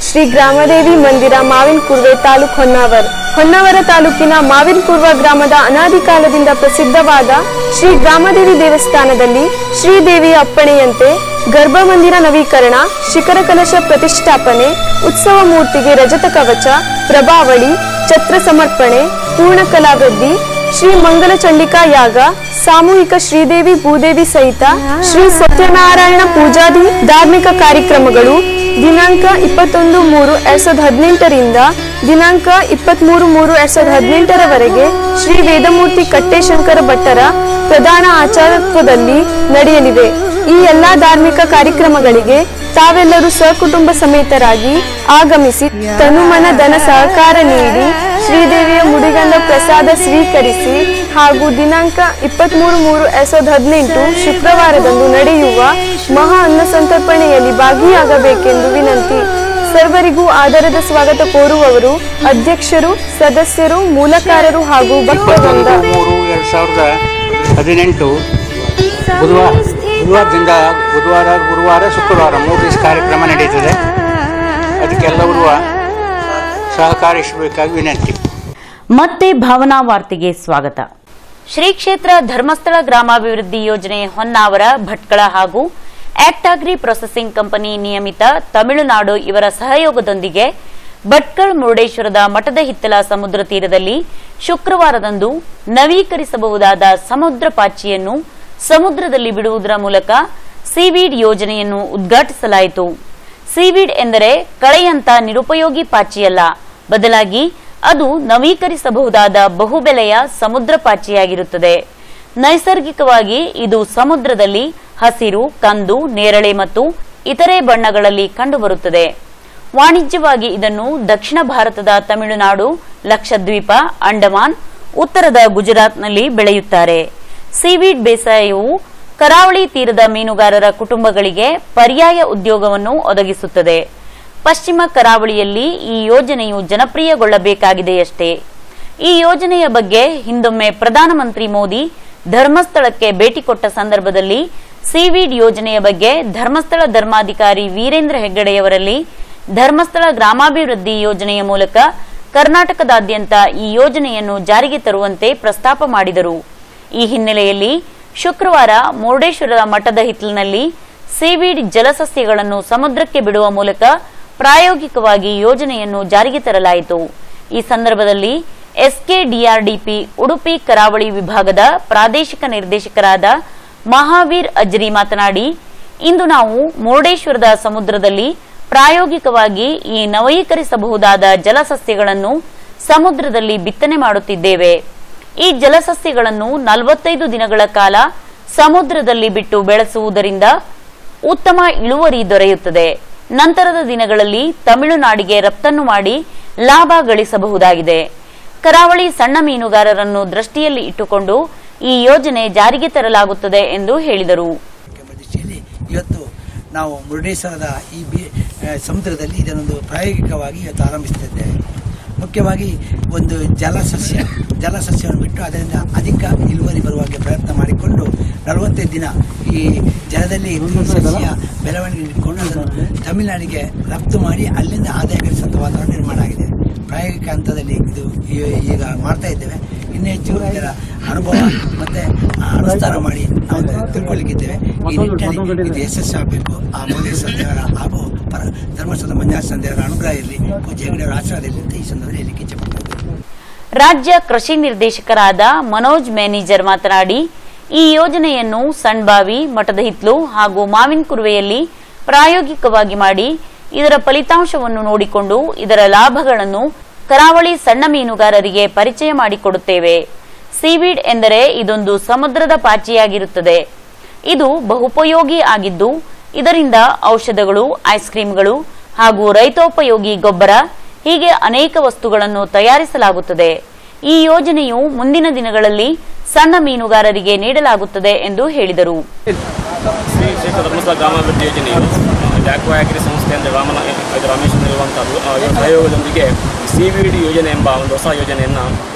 ಶ್ರೀ ಗ್ರಾಮದೇವಿ ಮಂದಿರ, ಮಾವಿನ ಕುರ್ವೆ, ತಾಲೂಕು ಹೊನ್ನಾವರ್. ಹೊನ್ನಾವರ ತಾಲೂಕಿನ ಮಾವಿನ ಕುರ್ವ ಗ್ರಾಮದ ಅನಾದಿ ಕಾಲದಿಂದ ಪ್ರಸಿದ್ಧವಾದ ಶ್ರೀ ಗ್ರಾಮದೇವಿ ದೇವಸ್ಥಾನದಲ್ಲಿ ಶ್ರೀದೇವಿಯ ಅಪ್ಪಣೆಯಂತೆ ಗರ್ಭಮಂದಿರ ನವೀಕರಣ, ಶಿಖರ ಕಲಶ ಪ್ರತಿಷ್ಠಾಪನೆ, ಉತ್ಸವ ಮೂರ್ತಿಗೆ ರಜತ ಕವಚ, ಪ್ರಭಾವಳಿ, ಛತ್ರ ಸಮರ್ಪಣೆ, ಪೂರ್ಣ ಕಲಾವೃದ್ಧಿ, ಶ್ರೀ ಮಂಗಲ ಚಂಡಿಕಾ ಯಾಗ, ಸಾಮೂಹಿಕ ಶ್ರೀದೇವಿ ಭೂದೇವಿ ಸಹಿತ ಶ್ರೀ ಸತ್ಯನಾರಾಯಣ ಪೂಜಾದಿ ಧಾರ್ಮಿಕ ಕಾರ್ಯಕ್ರಮಗಳು ದಿನಾಂಕ 21/3/2018 ದಿನಾಂಕ 23/3/2018 ಶ್ರೀ ವೇದಮೂರ್ತಿ ಕಟ್ಟೇಶಂಕರ ಭಟ್ಟರ ಪ್ರಧಾನ ಆಚಾರತ್ವದಲ್ಲಿ ನಡೆಯಲಿವೆ. ಈ ಎಲ್ಲಾ ಧಾರ್ಮಿಕ ಕಾರ್ಯಕ್ರಮಗಳಿಗೆ ತಾವೆಲ್ಲರೂ ಸಹಕುಟುಂಬ ಸಮೇತರಾಗಿ ಆಗಮಿಸಿ ತನುಮನ ಧನ ಸಹಕಾರ ನೀಡಿ ಶ್ರೀದೇವಿಯ ಮುಡಿಗಂಧ ಪ್ರಸಾದ ಸ್ವೀಕರಿಸಿ ಹಾಗೂ ದಿನಾಂಕ 23/3/2018 ಶುಕ್ರವಾರದಂದು ನಡೆಯುವ ಮಹಾ ಅನ್ನ ಸಂತರ್ಪಣೆಯಲ್ಲಿ ಭಾಗಿಯಾಗಬೇಕೆಂದು ವಿನಂತಿ. ಸರ್ವರಿಗೂ ಆದರದ ಸ್ವಾಗತ ಕೋರುವವರು ಅಧ್ಯಕ್ಷರು, ಸದಸ್ಯರು, ಮೂಲಕಾರರು ಹಾಗೂ ಭಕ್ತವೃಂದ. 3/2018 ಬುಧವಾರದಿಂದ ಗುರುವಾರ, ಶುಕ್ರವಾರ 3 ದಿವಸ ಕಾರ್ಯಕ್ರಮ ನಡೆಯುತ್ತದೆ. ಅದಕ್ಕೆಲ್ಲರೂ ಸಹಕರಿಸಬೇಕಾಗಿ ವಿನಂತಿ. ಮತ್ತೆ ಭಾವನಾ ವಾರ್ತೆಗೆ ಸ್ವಾಗತ. ಶ್ರೀ ಕ್ಷೇತ್ರ ಧರ್ಮಸ್ಥಳ ಗ್ರಾಮಾಭಿವೃದ್ಧಿ ಯೋಜನೆ ಹೊನ್ನಾವರ, ಭಟ್ಕಳ ಹಾಗೂ ಆಕ್ಟ್ ಅಗ್ರಿ ಪ್ರೊಸೆಸಿಂಗ್ ಕಂಪನಿ ನಿಯಮಿತ ತಮಿಳುನಾಡು ಇವರ ಸಹಯೋಗದೊಂದಿಗೆ ಭಟ್ಕಳ ಮುರುಡೇಶ್ವರದ ಮಠದ ಹಿತ್ತಲ ಸಮುದ್ರ ತೀರದಲ್ಲಿ ಶುಕ್ರವಾರದಂದು ನವೀಕರಿಸಬಹುದಾದ ಸಮುದ್ರ ಪಾಚಿಯನ್ನು ಸಮುದ್ರದಲ್ಲಿ ಬಿಡುವುದರ ಮೂಲಕ ಸೀವೀಡ್ ಯೋಜನೆಯನ್ನು ಉದ್ಘಾಟಿಸಲಾಯಿತು. ಸೀವೀಡ್ ಎಂದರೆ ಕಳೆಯಂತ ನಿರುಪಯೋಗಿ ಪಾಚಿಯಲ್ಲ, ಬದಲಾಗಿ ಅದು ನವೀಕರಿಸಬಹುದಾದ ಬಹುಬೆಲೆಯ ಸಮುದ್ರ ಪಾಚಿಯಾಗಿರುತ್ತದೆ. ನೈಸರ್ಗಿಕವಾಗಿ ಇದು ಸಮುದ್ರದಲ್ಲಿ ಹಸಿರು, ಕಂದು, ನೇರಳೆ ಮತ್ತು ಇತರೆ ಬಣ್ಣಗಳಲ್ಲಿ ಕಂಡುಬರುತ್ತದೆ. ವಾಣಿಜ್ಯವಾಗಿ ಇದನ್ನು ದಕ್ಷಿಣ ಭಾರತದ ತಮಿಳುನಾಡು, ಲಕ್ಷದ್ವೀಪ, ಅಂಡಮಾನ್, ಉತ್ತರದ ಗುಜರಾತ್ನಲ್ಲಿ ಬೆಳೆಯುತ್ತಾರೆ. ಸೀವೀಡ್ ಬೇಸಾಯವು ಕರಾವಳಿ ತೀರದ ಮೀನುಗಾರರ ಕುಟುಂಬಗಳಿಗೆ ಪರ್ಯಾಯ ಉದ್ಯೋಗವನ್ನು ಒದಗಿಸುತ್ತದೆ. ಪಶ್ಚಿಮ ಕರಾವಳಿಯಲ್ಲಿ ಈ ಯೋಜನೆಯು ಜನಪ್ರಿಯಗೊಳ್ಳಬೇಕಾಗಿದೆಯಷ್ಟೇ. ಈ ಯೋಜನೆಯ ಬಗ್ಗೆ ಹಿಂದೊಮ್ಮೆ ಪ್ರಧಾನಮಂತ್ರಿ ಮೋದಿ ಧರ್ಮಸ್ಥಳಕ್ಕೆ ಭೇಟಿ ಕೊಟ್ಟ ಸಂದರ್ಭದಲ್ಲಿ ಸೀವೀಡ್ ಯೋಜನೆಯ ಬಗ್ಗೆ ಧರ್ಮಸ್ಥಳ ಧರ್ಮಾಧಿಕಾರಿ ವೀರೇಂದ್ರ ಹೆಗ್ಗಡೆಯವರಲ್ಲಿ ಧರ್ಮಸ್ಥಳ ಗ್ರಾಮಾಭಿವೃದ್ಧಿ ಯೋಜನೆಯ ಮೂಲಕ ಕರ್ನಾಟಕದಾದ್ಯಂತ ಈ ಯೋಜನೆಯನ್ನು ಜಾರಿಗೆ ತರುವಂತೆ ಪ್ರಸ್ತಾಪ ಮಾಡಿದರು. ಈ ಹಿನ್ನೆಲೆಯಲ್ಲಿ ಶುಕ್ರವಾರ ಮುರುಡೇಶ್ವರ ಮಠದ ಹಿತ್ತಲಿನಲ್ಲಿ ಸೀವೀಡ್ ಜಲಸಸ್ಯಗಳನ್ನು ಸಮುದ್ರಕ್ಕೆ ಬಿಡುವ ಮೂಲಕ ಪ್ರಾಯೋಗಿಕವಾಗಿ ಯೋಜನೆಯನ್ನು ಜಾರಿಗೆ ತರಲಾಯಿತು. ಈ ಸಂದರ್ಭದಲ್ಲಿ ಎಸ್ಕೆಡಿಆರ್ಡಿಪಿ ಉಡುಪಿ ಕರಾವಳಿ ವಿಭಾಗದ ಪ್ರಾದೇಶಿಕ ನಿರ್ದೇಶಕರಾದ ಮಹಾವೀರ್ ಅಜ್ರಿ ಮಾತನಾಡಿ, ಇಂದು ನಾವು ಮುರುಡೇಶ್ವರದ ಸಮುದ್ರದಲ್ಲಿ ಪ್ರಾಯೋಗಿಕವಾಗಿ ಈ ನವೀಕರಿಸಬಹುದಾದ ಜಲಸಸ್ಯಗಳನ್ನು ಸಮುದ್ರದಲ್ಲಿ ಬಿತ್ತನೆ ಮಾಡುತ್ತಿದ್ದೇವೆ. ಈ ಜಲಸಸ್ಯಗಳನ್ನು 45 ದಿನಗಳ ಕಾಲ ಸಮುದ್ರದಲ್ಲಿ ಬಿಟ್ಟು ಬೆಳೆಸುವುದರಿಂದ ಉತ್ತಮ ಇಳುವರಿ ದೊರೆಯುತ್ತದೆ. ನಂತರದ ದಿನಗಳಲ್ಲಿ ತಮಿಳುನಾಡಿಗೆ ರಫ್ತನ್ನು ಮಾಡಿ ಲಾಭ ಗಳಿಸಬಹುದಾಗಿದೆ. ಕರಾವಳಿ ಸಣ್ಣ ಮೀನುಗಾರರನ್ನು ದೃಷ್ಟಿಯಲ್ಲಿ ಇಟ್ಟುಕೊಂಡು ಈ ಯೋಜನೆ ಜಾರಿಗೆ ತರಲಾಗುತ್ತದೆ ಎಂದು ಹೇಳಿದರು. ಇವತ್ತು ನಾವು ಮುರುಡೇಶ್ವರದ ಈ ಸಮುದ್ರದಲ್ಲಿ ಇದನ್ನೊಂದು ಪ್ರಾಯೋಗಿಕವಾಗಿ ಇವತ್ತು ಆರಂಭಿಸುತ್ತಿದ್ದೇವೆ. ಮುಖ್ಯವಾಗಿ ಒಂದು ಜಲಸಸ್ಯವನ್ನು ಬಿಟ್ಟು ಅದರಿಂದ ಅಧಿಕ ಇಳುವರಿ ಬರುವಾಗೆ ಪ್ರಯತ್ನ ಮಾಡಿಕೊಂಡು 45 ದಿನ ಈ ಜಲದಲ್ಲಿ ಸಸ್ಯ ಬೆಳವಣಿಗೆ ಇಟ್ಕೊಂಡು ಅದನ್ನು ತಮಿಳುನಾಡಿಗೆ ರಫ್ತು ಮಾಡಿ ಅಲ್ಲಿಂದ ಆದಾಯ ಗಳಿಸುವಂಥ ವಾತಾವರಣ ನಿರ್ಮಾಣ ಆಗಿದೆ. ಪ್ರಾಯೋಗಿಕ ಹಂತದಲ್ಲಿ ಇದು ಈಗ ಮಾಡ್ತಾ ಇದ್ದೇವೆ. ಇನ್ನೂ ಹೆಚ್ಚು ಇದರ ಅನುಭವ ಮತ್ತೆ ಅನುಷ್ಠಾನ ಮಾಡಿ ನಾವು ತಿಳ್ಕೊಳ್ಳಿಕ್ಕಿದ್ದೇವೆ. ಈ ನಿಟ್ಟಿನಲ್ಲಿ ಇದು ಯಶಸ್ಸು ಆಗಬೇಕು. ಆ ಮೌನೇಶ್ವರ ದೇವರ ಹಾಗೂ ಧರ್ಮಸ್ಥಳದ ಮಂಜುನಾಥ ದೇವರ ಅನುಗ್ರಹ ಇರಲಿ, ಪೂಜ್ಯ ಹೆಗಡೆಯವರ ಆಶೀರ್ವಾದ ಇರಲಿ ಅಂತ ಈ ಸಂದರ್ಭದಲ್ಲಿ ಹೇಳಲಿಕ್ಕೆ ಇಚ್ಛೆಪಡ್ತೇವೆ. ರಾಜ್ಯ ಕೃಷಿ ನಿರ್ದೇಶಕರಾದ ಮನೋಜ್ ಮೇನಿಜರ್ ಮಾತನಾಡಿ, ಈ ಯೋಜನೆಯನ್ನು ಸಣ್ಬಾವಿ, ಮಠದ ಹಿತ್ಲು ಹಾಗೂ ಮಾವಿನ ಕುರುವೆಯಲ್ಲಿ ಪ್ರಾಯೋಗಿಕವಾಗಿ ಮಾಡಿ ಇದರ ಫಲಿತಾಂಶವನ್ನು ನೋಡಿಕೊಂಡು ಇದರ ಲಾಭಗಳನ್ನು ಕರಾವಳಿ ಸಣ್ಣ ಮೀನುಗಾರರಿಗೆ ಪರಿಚಯ ಮಾಡಿಕೊಡುತ್ತೇವೆ. ಸೀವೀಡ್ ಎಂದರೆ ಇದೊಂದು ಸಮುದ್ರದ ಪಾಚಿಯಾಗಿರುತ್ತದೆ. ಇದು ಬಹುಪಯೋಗಿ ಆಗಿದ್ದು ಇದರಿಂದ ಔಷಧಗಳು, ಐಸ್ ಕ್ರೀಮ್ಗಳು ಹಾಗೂ ರೈತೋಪಯೋಗಿ ಗೊಬ್ಬರ ಹೀಗೆ ಅನೇಕ ವಸ್ತುಗಳನ್ನು ತಯಾರಿಸಲಾಗುತ್ತದೆ. ಈ ಯೋಜನೆಯು ಮುಂದಿನ ದಿನಗಳಲ್ಲಿ ಸಣ್ಣ ಮೀನುಗಾರರಿಗೆ ನೀಡಲಾಗುತ್ತದೆ ಎಂದು ಹೇಳಿದರು. ಶ್ರೀ ಧರ್ಮಸ್ಥಳ ಗ್ರಾಮಾಭಿವೃದ್ಧಿ ಯೋಜನೆಯು ಆಕ್ವಾಗ್ರಿ ಸಂಸ್ಥೆ ಅಂದರೆ ರಾಮೇಶ್ವರ ಇರುವಂಥದ್ದು ಸಹಯೋಗದೊಂದಿಗೆ ಸೀವೀಡ್ ಯೋಜನೆ ಎಂಬ ಒಂದು ಹೊಸ ಯೋಜನೆಯನ್ನು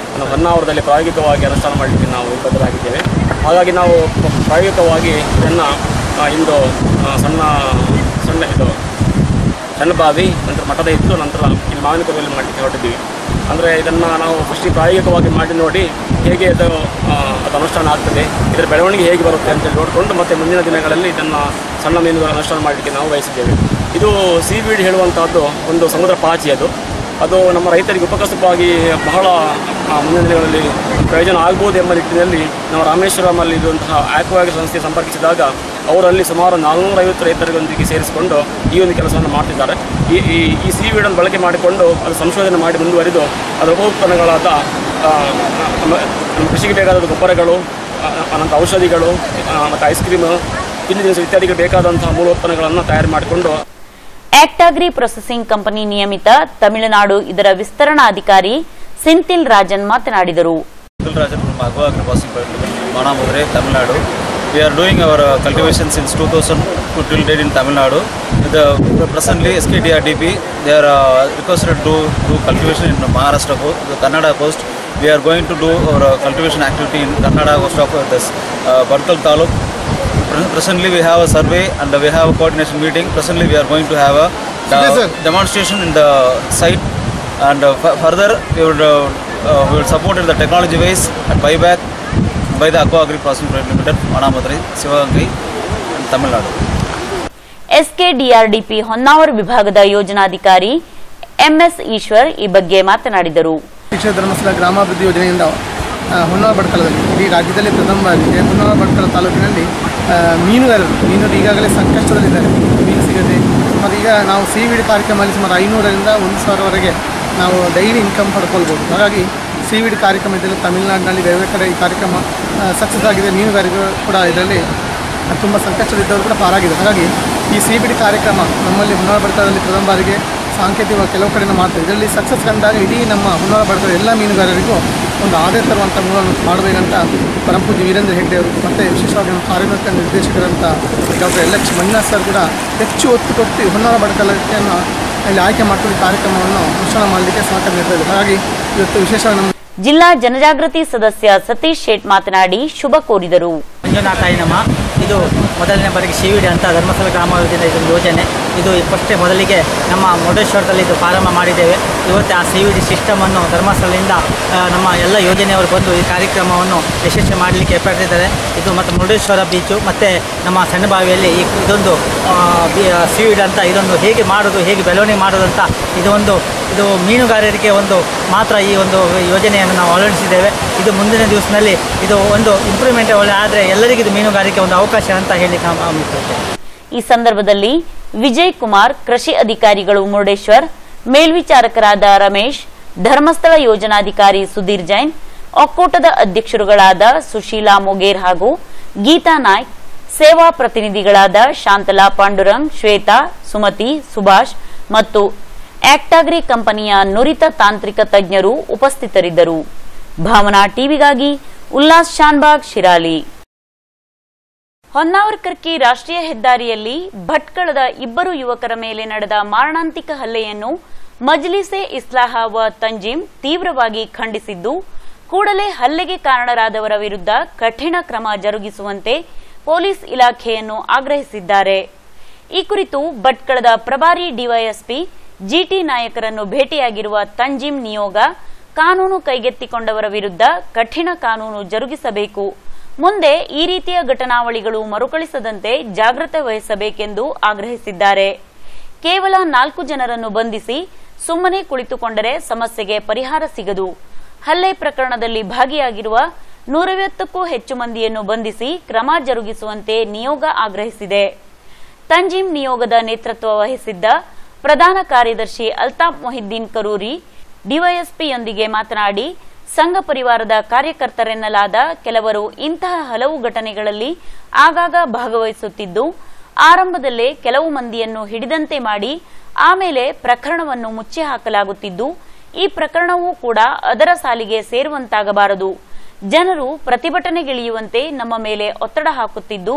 ಹೊನ್ನಾವರದಲ್ಲಿ ಪ್ರಾಯೋಗಿಕವಾಗಿ ಅನುಷ್ಠಾನ ಮಾಡಲಿಕ್ಕೆ ನಾವು ಬದ್ಧರಾಗಿದ್ದೇವೆ. ಹಾಗಾಗಿ ನಾವು ಪ್ರಾಯೋಗಿಕವಾಗಿ ಇದನ್ನು ಇಂದು ಸಣ್ಣ ಬಾವಿ, ನಂತರ ಮಠದ ಇತ್ತು, ನಂತರ ಇಲ್ಲಿ ಮಾವಿನ ಕುರುವೆಯಲ್ಲಿ ಮಾಡಲಿಕ್ಕೆ ಹೊರಟಿದ್ದೀವಿ. ಅಂದರೆ ಇದನ್ನು ನಾವು ಫಸ್ಟಿಗೆ ಪ್ರಾಯೋಗಿಕವಾಗಿ ಮಾಡಿ ನೋಡಿ ಹೇಗೆ ಅದು ಅನುಷ್ಠಾನ ಆಗ್ತದೆ, ಇದರ ಬೆಳವಣಿಗೆ ಹೇಗೆ ಬರುತ್ತೆ ಅಂತ ನೋಡಿಕೊಂಡು ಮತ್ತೆ ಮುಂದಿನ ದಿನಗಳಲ್ಲಿ ಇದನ್ನು ಸಣ್ಣ ಮೀನುಗಾರ ಅನುಷ್ಠಾನ ಮಾಡಲಿಕ್ಕೆ ನಾವು ಬಯಸಿದ್ದೇವೆ. ಇದು ಸೀವೀಡ್ ಹೇಳುವಂಥದ್ದು ಒಂದು ಸಮುದ್ರ ಪಾಚಿ. ಅದು ನಮ್ಮ ರೈತರಿಗೆ ಉಪಕಸವಾಗಿ ಬಹಳ ಮುಂದಿನ ದಿನಗಳಲ್ಲಿ ಪ್ರಯೋಜನ ಆಗ್ಬೋದು ಎಂಬ ನಿಟ್ಟಿನಲ್ಲಿ ನಾವು ರಾಮೇಶ್ವರಮಲ್ಲಿ ಇರುವಂತಹ ಆಕ್ವಾಗ್ರಿ ಸಂಸ್ಥೆ ಸಂಪರ್ಕಿಸಿದಾಗ ಅವರಲ್ಲಿ ಸುಮಾರು 450 ರೈತರಿಗೊಂದಿಗೆ ಸೇರಿಸಿಕೊಂಡು ಈ ಒಂದು ಕೆಲಸವನ್ನು ಮಾಡ್ತಿದ್ದಾರೆ. ಈ ಸೀವೀಡನ್ನು ಬಳಕೆ ಮಾಡಿಕೊಂಡು ಅದು ಸಂಶೋಧನೆ ಮಾಡಿ ಮುಂದುವರಿದು ಅದರ ಉಪೋತ್ಪನ್ನಗಳಾದ ಕೃಷಿಗೆ ಬೇಕಾದ ಗೊಬ್ಬರಗಳು, ಅನಂತ ಔಷಧಿಗಳು ಮತ್ತು ಐಸ್ ಕ್ರೀಮ್, ತಿಂಡಿ ತಿನಿಸು ಇತ್ಯಾದಿಗಳು ಬೇಕಾದಂತಹ ಮೂಲೋತ್ಪನ್ನಗಳನ್ನು ತಯಾರು ಮಾಡಿಕೊಂಡು ಆಕ್ಟಾಗ್ರಿ ಪ್ರೊಸೆಸಿಂಗ್ ಕಂಪನಿ ನಿಯಮಿತ ತಮಿಳುನಾಡು ಇದರ ವಿಸ್ತರಣಾಧಿಕಾರಿ ಸಿಂಥಿಲ್ ರಾಜನ್ ಮಾತನಾಡಿದರು. We are doing our cultivation since 2002 till date in Tamil Nadu. Presently, SKDRDP, they are requested to do cultivation in Maharashtra coast, the Kannada coast. We are going to do our cultivation activity in Kannada coast of this Badkal Taluk. Presently, we have a survey and we have a coordination meeting. Presently, we are going to have a demonstration in the site, and further we will support the technology wise and buyback by the Aqua-Agri Processing Private Limited, Manamadri, Sivagangri, Tamil Nadu. SKDRDP Honnavar ವಿಭಾಗದ ಯೋಜನಾಧಿಕಾರಿ MS Eshwar ಈ ಬಗ್ಗೆ ಮಾತನಾಡಿದರು. ಶ್ರೀ ಧರ್ಮಸ್ಥಳ ಗ್ರಾಮಾಭಿವೃದ್ಧಿ ಯೋಜನೆಯಿಂದ ಹೊನ್ನಾವರ ಬಡ್ಕಳದಲ್ಲಿ ಇಡೀ ರಾಜ್ಯದಲ್ಲಿ ಪ್ರಥಮ ಬಾರಿಗೆ ಹೊನ್ನಾವರ ಬಡ್ಕಳ ತಾಲೂಕಿನಲ್ಲಿ ಮೀನುಗಾರರು ಈಗಾಗಲೇ ಸಂಕಷ್ಟದಲ್ಲಿದ್ದಾರೆ. ಮೀನು ಸಿಗದೆ ಮತ್ತು ಈಗ ನಾವು ಸೀವೀಡ್ ಕಾರ್ಯಕ್ರಮದಲ್ಲಿ ಸುಮಾರು 500ರಿಂದ 1,000ವರೆಗೆ ನಾವು ಡೈಲಿ ಇನ್ಕಮ್ ಪಡ್ಕೊಳ್ಬೋದು. ಹಾಗಾಗಿ ಸೀವೀಡ್ ಕಾರ್ಯಕ್ರಮದಲ್ಲಿ ತಮಿಳುನಾಡಿನಲ್ಲಿ ಬೇರೆ ಕಡೆ ಈ ಕಾರ್ಯಕ್ರಮ ಸಕ್ಸಸ್ ಆಗಿದೆ. ಮೀನುಗಾರಿಗೂ ಕೂಡ ಇದರಲ್ಲಿ ತುಂಬ ಸಂಕಷ್ಟದಲ್ಲಿದ್ದವರು ಕೂಡ ಪಾರಾಗಿದೆ. ಹಾಗಾಗಿ ಈ ಸೀವೀಡ್ ಕಾರ್ಯಕ್ರಮ ನಮ್ಮಲ್ಲಿ ಹೊನ್ನಾವರ ಬಡ್ಕಳದಲ್ಲಿ ಪ್ರಥಮ ಬಾರಿಗೆ ಸಾಂಕೇತಿಕವಾಗಿ ಕೆಲವು ಕಡೆನ ಮಾಡ್ತಾರೆ. ಇದರಲ್ಲಿ ಸಕ್ಸಸ್ ಕಂಡಾಗ ಇಡೀ ನಮ್ಮ ಹೊನ್ನಾವರ ಬಡ್ಕಳ ಎಲ್ಲ ಮೀನುಗಾರರಿಗೂ ಒಂದು ಆದಾಯ ತರುವಂಥ ಮೂಲವನ್ನು ಮಾಡಬೇಕಂತ ಪರಮಪೂಜ್ಯ ವೀರೇಂದ್ರ ಹೆಗ್ಡೆ ಅವರು ಮತ್ತು ವಿಶೇಷವಾಗಿ ನಮ್ಮ ಕಾರ್ಯನಿರ್ವಾಹಕ ನಿರ್ದೇಶಕರಂಥ ಡಾಕ್ಟರ್ LH ಮಂಜುನಾಥ್ ಸರ್ ಕೂಡ ಹೆಚ್ಚು ಒತ್ತು ಕೊಟ್ಟು ಹೊನ್ನಾವರ ಬಡ್ಕಳನ್ನು ಇಲ್ಲಿ ಆಯ್ಕೆ ಮಾಡಿಕೊಂಡು ಕಾರ್ಯಕ್ರಮವನ್ನು ಅನುಷ್ಠಾನ ಮಾಡಲಿಕ್ಕೆ ಸಹಕಾರ ನೀಡ್ತಾರೆ. ಹಾಗಾಗಿ ಇವತ್ತು ವಿಶೇಷವಾಗಿ ನಮ್ಮ ಜಿಲ್ಲಾ ಜನಜಾಗೃತಿ ಸದಸ್ಯ ಸತೀಶ್ ಶೇಟ್ ಮಾತನಾಡಿ ಶುಭ ಕೋರಿದರು. ಮಂಜುನಾಥಾಯ ನಮಃ. ಇದು ಮೊದಲನೇ ಬಾರಿಗೆ ಸೀವೀಡ್ ಅಂತ ಧರ್ಮಸ್ಥಳ ಗ್ರಾಮಾಭಿವೃದ್ಧಿ ಇದೊಂದು ಯೋಜನೆ. ಇದು ಫಸ್ಟೇ ಮೊದಲಿಗೆ ನಮ್ಮ ಮುರುಡೇಶ್ವರದಲ್ಲಿ ಇದು ಪ್ರಾರಂಭ ಮಾಡಿದ್ದೇವೆ. ಇವತ್ತು ಆ ಸೀವೀಡ್ ಸಿಸ್ಟಮನ್ನು ಧರ್ಮಸ್ಥಳದಿಂದ ನಮ್ಮ ಎಲ್ಲ ಯೋಜನೆಯವರು ಬಂದು ಈ ಕಾರ್ಯಕ್ರಮವನ್ನು ಯಶಸ್ವಿ ಮಾಡಲಿಕ್ಕೆ ಏರ್ಪಡಿಸಿದ್ದಾರೆ. ಇದು ಮತ್ತು ಮುರುಡೇಶ್ವರ ಬೀಚು ಮತ್ತು ನಮ್ಮ ಸಣ್ಣಬಾವಿಯಲ್ಲಿ ಇದೊಂದು ಸೀವೀಡ್ ಅಂತ ಇದೊಂದು ಹೇಗೆ ಮಾಡೋದು, ಹೇಗೆ ಬೆಳವಣಿಗೆ ಮಾಡೋದು ಅಂತ ಇದು ಮೀನುಗಾರರಿಗೆ ಒಂದು ಮಾತ್ರ ಈ ಒಂದು ಯೋಜನೆಯನ್ನು ನಾವು ಅಳವಡಿಸಿದ್ದೇವೆ. ಇದು ಮುಂದಿನ ದಿವಸದಲ್ಲಿ ಇದು ಒಂದು ಇಂಪ್ರೂವ್ಮೆಂಟ್ ಒಳ್ಳೆ ಆದರೆ ಎಲ್ಲರಿಗೂ ಇದು ಮೀನುಗಾರಿಕೆ ಒಂದು ಅವಕಾಶ ಅಂತ ಹೇಳಿ ನಾವು ಈ ಸಂದರ್ಭದಲ್ಲಿ ವಿಜಯ್ ಕುಮಾರ್, ಕೃಷಿ ಅಧಿಕಾರಿಗಳು ಮುರುಡೇಶ್ವರ್, ಮೇಲ್ವಿಚಾರಕರಾದ ರಮೇಶ್, ಧರ್ಮಸ್ಥಳ ಯೋಜನಾಧಿಕಾರಿ ಸುಧೀರ್ ಜೈನ್, ಒಕ್ಕೂಟದ ಅಧ್ಯಕ್ಷರುಗಳಾದ ಸುಶೀಲಾ ಮೊಗೇರ್ ಹಾಗೂ ಗೀತಾ ನಾಯ್ಕ್, ಸೇವಾ ಪ್ರತಿನಿಧಿಗಳಾದ ಶಾಂತಲಾ ಪಾಂಡುರಂಗ್, ಶ್ವೇತಾ, ಸುಮತಿ, ಸುಭಾಷ್ ಮತ್ತು ಆಕ್ಟಾಗ್ರಿ ಕಂಪನಿಯ ನುರಿತ ತಾಂತ್ರಿಕ ತಜ್ಞರು ಉಪಸ್ಥಿತರಿದ್ದರು. ಭಾವನಾ ಟಿವಿಗಾಗಿ ಉಲ್ಲಾಸ್ ಶಾನ್ಬಾಗ್, ಶಿರಾಲಿ. ಹೊನ್ನಾವರ-ಕರ್ಕಿ ರಾಷ್ಟ್ರೀಯ ಹೆದ್ದಾರಿಯಲ್ಲಿ ಭಟ್ಕಳದ 2 ಯುವಕರ ಮೇಲೆ ನಡೆದ ಮಾರಣಾಂತಿಕ ಹಲ್ಲೆಯನ್ನು ಮಜ್ಲಿಸೆ ಇಸ್ಲಾಹ ವ ತಂಜೀಮ್ ತೀವ್ರವಾಗಿ ಖಂಡಿಸಿದ್ದು, ಕೂಡಲೇ ಹಲ್ಲೆಗೆ ಕಾರಣರಾದವರ ವಿರುದ್ಧ ಕಠಿಣ ಕ್ರಮ ಜರುಗಿಸುವಂತೆ ಪೊಲೀಸ್ ಇಲಾಖೆಯನ್ನು ಆಗ್ರಹಿಸಿದ್ದಾರೆ. ಈ ಕುರಿತು ಭಟ್ಕಳದ ಪ್ರಭಾರಿ ಡಿವೈಎಸ್ಪಿ ಜಿಟಿ ನಾಯಕರನ್ನು ಭೇಟಿಯಾಗಿರುವ ತಂಜೀಮ್ ನಿಯೋಗ, ಕಾನೂನು ಕೈಗೆತ್ತಿಕೊಂಡವರ ವಿರುದ್ಧ ಕಠಿಣ ಕಾನೂನು ಜರುಗಿಸಬೇಕು, ಮುಂದೆ ಈ ರೀತಿಯ ಘಟನಾವಳಿಗಳು ಮರುಕಳಿಸದಂತೆ ಜಾಗ್ರತೆ ವಹಿಸಬೇಕೆಂದು ಆಗ್ರಹಿಸಿದ್ದಾರೆ. ಕೇವಲ 4 ಜನರನ್ನು ಬಂಧಿಸಿ ಸುಮ್ಮನೆ ಕುಳಿತುಕೊಂಡರೆ ಸಮಸ್ಯೆಗೆ ಪರಿಹಾರ ಸಿಗದು. ಹಲ್ಲೆ ಪ್ರಕರಣದಲ್ಲಿ ಭಾಗಿಯಾಗಿರುವ 150ಕ್ಕೂ ಹೆಚ್ಚು ಮಂದಿಯನ್ನು ಬಂಧಿಸಿ ಕ್ರಮ ಜರುಗಿಸುವಂತೆ ನಿಯೋಗ ಆಗ್ರಹಿಸಿದೆ. ತಂಜೀಮ್ ನಿಯೋಗದ ನೇತೃತ್ವ ವಹಿಸಿದ್ದ ಪ್ರಧಾನ ಕಾರ್ಯದರ್ಶಿ ಅಲ್ತಾಫ್ ಮೊಹಿದ್ದೀನ್ ಕರೂರಿ ಡಿವೈಎಸ್ಪಿಯೊಂದಿಗೆ ಮಾತನಾಡಿ, ಸಂಘ ಪರಿವಾರದ ಕಾರ್ಯಕರ್ತರೆನ್ನಲಾದ ಕೆಲವರು ಇಂತಹ ಹಲವು ಘಟನೆಗಳಲ್ಲಿ ಆಗಾಗ ಭಾಗವಹಿಸುತ್ತಿದ್ದು, ಆರಂಭದಲ್ಲೇ ಕೆಲವು ಮಂದಿಯನ್ನು ಹಿಡಿದಂತೆ ಮಾಡಿ ಆಮೇಲೆ ಪ್ರಕರಣವನ್ನು ಮುಚ್ಚಿ ಹಾಕಲಾಗುತ್ತಿದ್ದು, ಈ ಪ್ರಕರಣವೂ ಕೂಡ ಅದರ ಸಾಲಿಗೆ ಸೇರುವಂತಾಗಬಾರದು. ಜನರು ಪ್ರತಿಭಟನೆಗಿಳಿಯುವಂತೆ ನಮ್ಮ ಮೇಲೆ ಒತ್ತಡ ಹಾಕುತ್ತಿದ್ದು,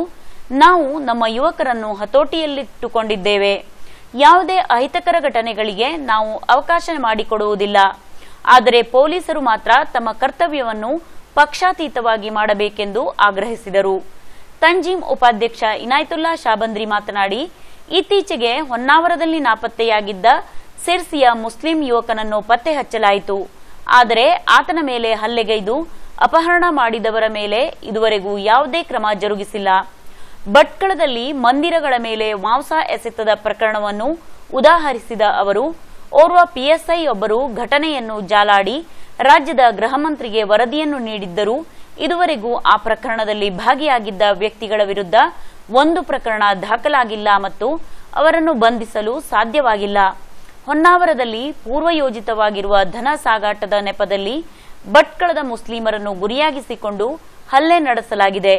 ನಾವು ನಮ್ಮ ಯುವಕರನ್ನು ಹತೋಟಿಯಲ್ಲಿಟ್ಟುಕೊಂಡಿದ್ದೇವೆ. ಯಾವುದೇ ಅಹಿತಕರ ಘಟನೆಗಳಿಗೆ ನಾವು ಅವಕಾಶ ಮಾಡಿಕೊಡುವುದಿಲ್ಲ. ಆದರೆ ಪೊಲೀಸರು ಮಾತ್ರ ತಮ್ಮ ಕರ್ತವ್ಯವನ್ನು ಪಕ್ಷಾತೀತವಾಗಿ ಮಾಡಬೇಕೆಂದು ಆಗ್ರಹಿಸಿದರು. ತಂಜೀಮ್ ಉಪಾಧ್ಯಕ್ಷ ಇನಾಯತುಲ್ಲಾ ಶಾಬಂದ್ರಿ ಮಾತನಾಡಿ, ಇತ್ತೀಚೆಗೆ ಹೊನ್ನಾವರದಲ್ಲಿ ನಾಪತ್ತೆಯಾಗಿದ್ದ ಸಿರ್ಸಿಯ ಮುಸ್ಲಿಂ ಯುವಕನನ್ನು ಪತ್ತೆ ಹಚ್ಚಲಾಯಿತು. ಆದರೆ ಆತನ ಮೇಲೆ ಹಲ್ಲೆಗೈದು ಅಪಹರಣ ಮಾಡಿದವರ ಮೇಲೆ ಇದುವರೆಗೂ ಯಾವುದೇ ಕ್ರಮ ಜರುಗಿಸಿಲ್ಲ. ಭಟ್ಕಳದಲ್ಲಿ ಮಂದಿರಗಳ ಮೇಲೆ ಮಾಂಸ ಎಸೆತದ ಪ್ರಕರಣವನ್ನು ಉದಾಹರಿಸಿದ ಅವರು, ಓರ್ವ ಪಿಎಸ್ಐ ಒಬ್ಬರು ಘಟನೆಯನ್ನು ಜಾಲಾಡಿ ರಾಜ್ಯದ ಗೃಹ ಮಂತ್ರಿಗೆ ವರದಿಯನ್ನು ನೀಡಿದ್ದರೂ ಇದುವರೆಗೂ ಆ ಪ್ರಕರಣದಲ್ಲಿ ಭಾಗಿಯಾಗಿದ್ದ ವ್ಯಕ್ತಿಗಳ ವಿರುದ್ಧ ಒಂದು ಪ್ರಕರಣ ದಾಖಲಾಗಿಲ್ಲ ಮತ್ತು ಅವರನ್ನು ಬಂಧಿಸಲು ಸಾಧ್ಯವಾಗಿಲ್ಲ. ಹೊನ್ನಾವರದಲ್ಲಿ ಪೂರ್ವಯೋಜಿತವಾಗಿರುವ ಧನ ಸಾಗಾಟದ ನೆಪದಲ್ಲಿ ಭಟ್ಕಳದ ಮುಸ್ಲಿಮರನ್ನು ಗುರಿಯಾಗಿಸಿಕೊಂಡು ಹಲ್ಲೆ ನಡೆಸಲಾಗಿದೆ.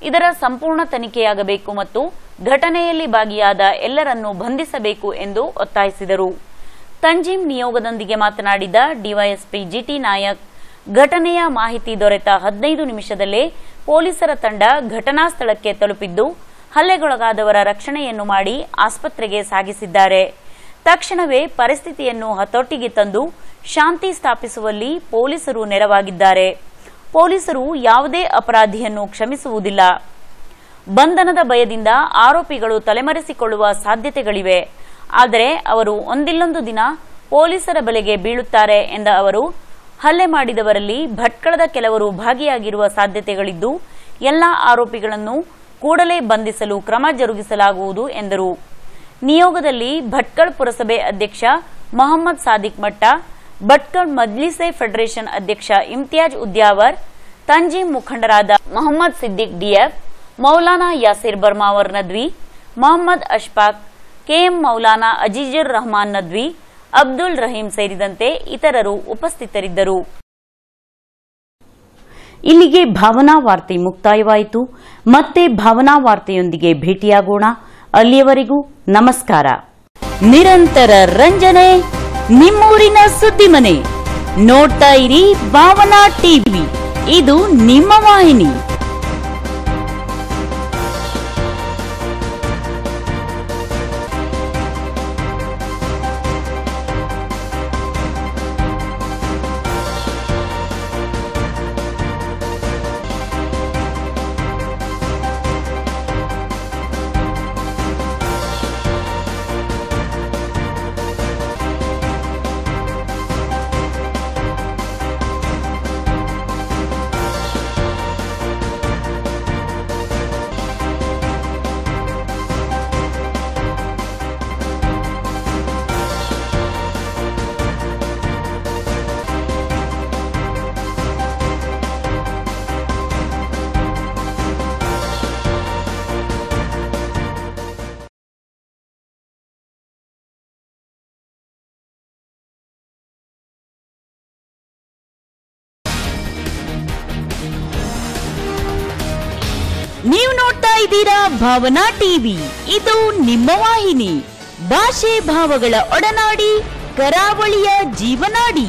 ಇದರ ಸಂಪೂರ್ಣ ತನಿಖೆಯಾಗಬೇಕು ಮತ್ತು ಘಟನೆಯಲ್ಲಿ ಭಾಗಿಯಾದ ಎಲ್ಲರನ್ನೂ ಬಂಧಿಸಬೇಕು ಎಂದು ಒತ್ತಾಯಿಸಿದರು. ತಂಜೀಮ್ ನಿಯೋಗದೊಂದಿಗೆ ಮಾತನಾಡಿದ ಡಿವೈಎಸ್ಪಿ ಜಿಟಿ ನಾಯಕ್, ಘಟನೆಯ ಮಾಹಿತಿ ದೊರೆತ 15 ನಿಮಿಷದಲ್ಲೇ ಪೊಲೀಸರ ತಂಡ ಘಟನಾ ಸ್ಥಳಕ್ಕೆ ತಲುಪಿದ್ದು, ಹಲ್ಲೆಗೊಳಗಾದವರ ರಕ್ಷಣೆಯನ್ನು ಮಾಡಿ ಆಸ್ಪತ್ರೆಗೆ ಸಾಗಿಸಿದ್ದಾರೆ. ತಕ್ಷಣವೇ ಪರಿಸ್ಥಿತಿಯನ್ನು ಹತೋಟಿಗೆ ತಂದು ಶಾಂತಿ ಸ್ಥಾಪಿಸುವಲ್ಲಿ ಪೊಲೀಸರು ನೆರವಾಗಿದ್ದಾರೆ. ಪೊಲೀಸರು ಯಾವುದೇ ಅಪರಾಧಿಯನ್ನು ಕ್ಷಮಿಸುವುದಿಲ್ಲ. ಬಂಧನದ ಭಯದಿಂದ ಆರೋಪಿಗಳು ತಲೆಮರೆಸಿಕೊಳ್ಳುವ ಸಾಧ್ಯತೆಗಳಿವೆ. ಆದರೆ ಅವರು ಒಂದಿಲ್ಲೊಂದು ದಿನ ಪೊಲೀಸರ ಬಲೆಗೆ ಬೀಳುತ್ತಾರೆ ಎಂದ ಅವರು, ಹಲ್ಲೆ ಮಾಡಿದವರಲ್ಲಿ ಭಟ್ಕಳದ ಕೆಲವರು ಭಾಗಿಯಾಗಿರುವ ಸಾಧ್ಯತೆಗಳಿದ್ದು, ಎಲ್ಲಾ ಆರೋಪಿಗಳನ್ನು ಕೂಡಲೇ ಬಂಧಿಸಲು ಕ್ರಮ ಜರುಗಿಸಲಾಗುವುದು ಎಂದರು. ನಿಯೋಗದಲ್ಲಿ ಭಟ್ಕಳ ಪುರಸಭೆ ಅಧ್ಯಕ್ಷ ಮೊಹಮ್ಮದ್ ಸಾದಿಕ್ ಮಟ್ಟ, ಭಟ್ಕಳ ಮಜ್ಲಿಸೆ ಫೆಡರೇಷನ್ ಅಧ್ಯಕ್ಷ ಇಮ್ತಿಯಾಜ್ ಉದ್ಯಾವರ್, ತಂಜೀಮ್ ಮುಖಂಡರಾದ ಮೊಹಮ್ಮದ್ ಸಿದ್ದಿಕ್ ಡಿಎಫ್, ಮೌಲಾನಾ ಯಾಸಿರ್ ಬರ್ಮಾವರ್ ನದ್ವಿ, ಮೊಹಮ್ಮದ್ ಅಶ್ಫಾಕ್, ಕೆಎಂ ಮೌಲಾನಾ ಅಜೀಜುರ್ ರಹಮಾನ್ ನದ್ವಿ, ಅಬ್ದುಲ್ ರಹೀಂ ಸೇರಿದಂತೆ ಇತರರು ಉಪಸ್ಥಿತರಿದ್ದರು. ಇಲ್ಲಿಗೆ ಭಾವನಾ ವಾರ್ತೆ ಮುಕ್ತಾಯವಾಯಿತು. ಮತ್ತೆ ಭಾವನಾ ವಾರ್ತೆಯೊಂದಿಗೆ ಭೇಟಿಯಾಗೋಣ. ಅಲ್ಲಿಯವರೆಗೂ ನಮಸ್ಕಾರ. ನಿರಂತರ ರಂಜನೆ, ನಿಮ್ಮೂರಿನ ಸುದ್ದಿ ಮನೆ. ನೋಡ್ತಾ ಇರಿ ಭಾವನಾ ಟಿವಿ, ಇದು ನಿಮ್ಮ ವಾಹಿನಿ. ನೀವು ನೋಡ್ತಾ ಇದ್ದೀರಾ ಭಾವನಾ ಟಿವಿ, ಇದು ನಿಮ್ಮ ವಾಹಿನಿ. ಭಾಷೆ ಭಾವಗಳ ಒಡನಾಡಿ, ಕರಾವಳಿಯ ಜೀವನಾಡಿ.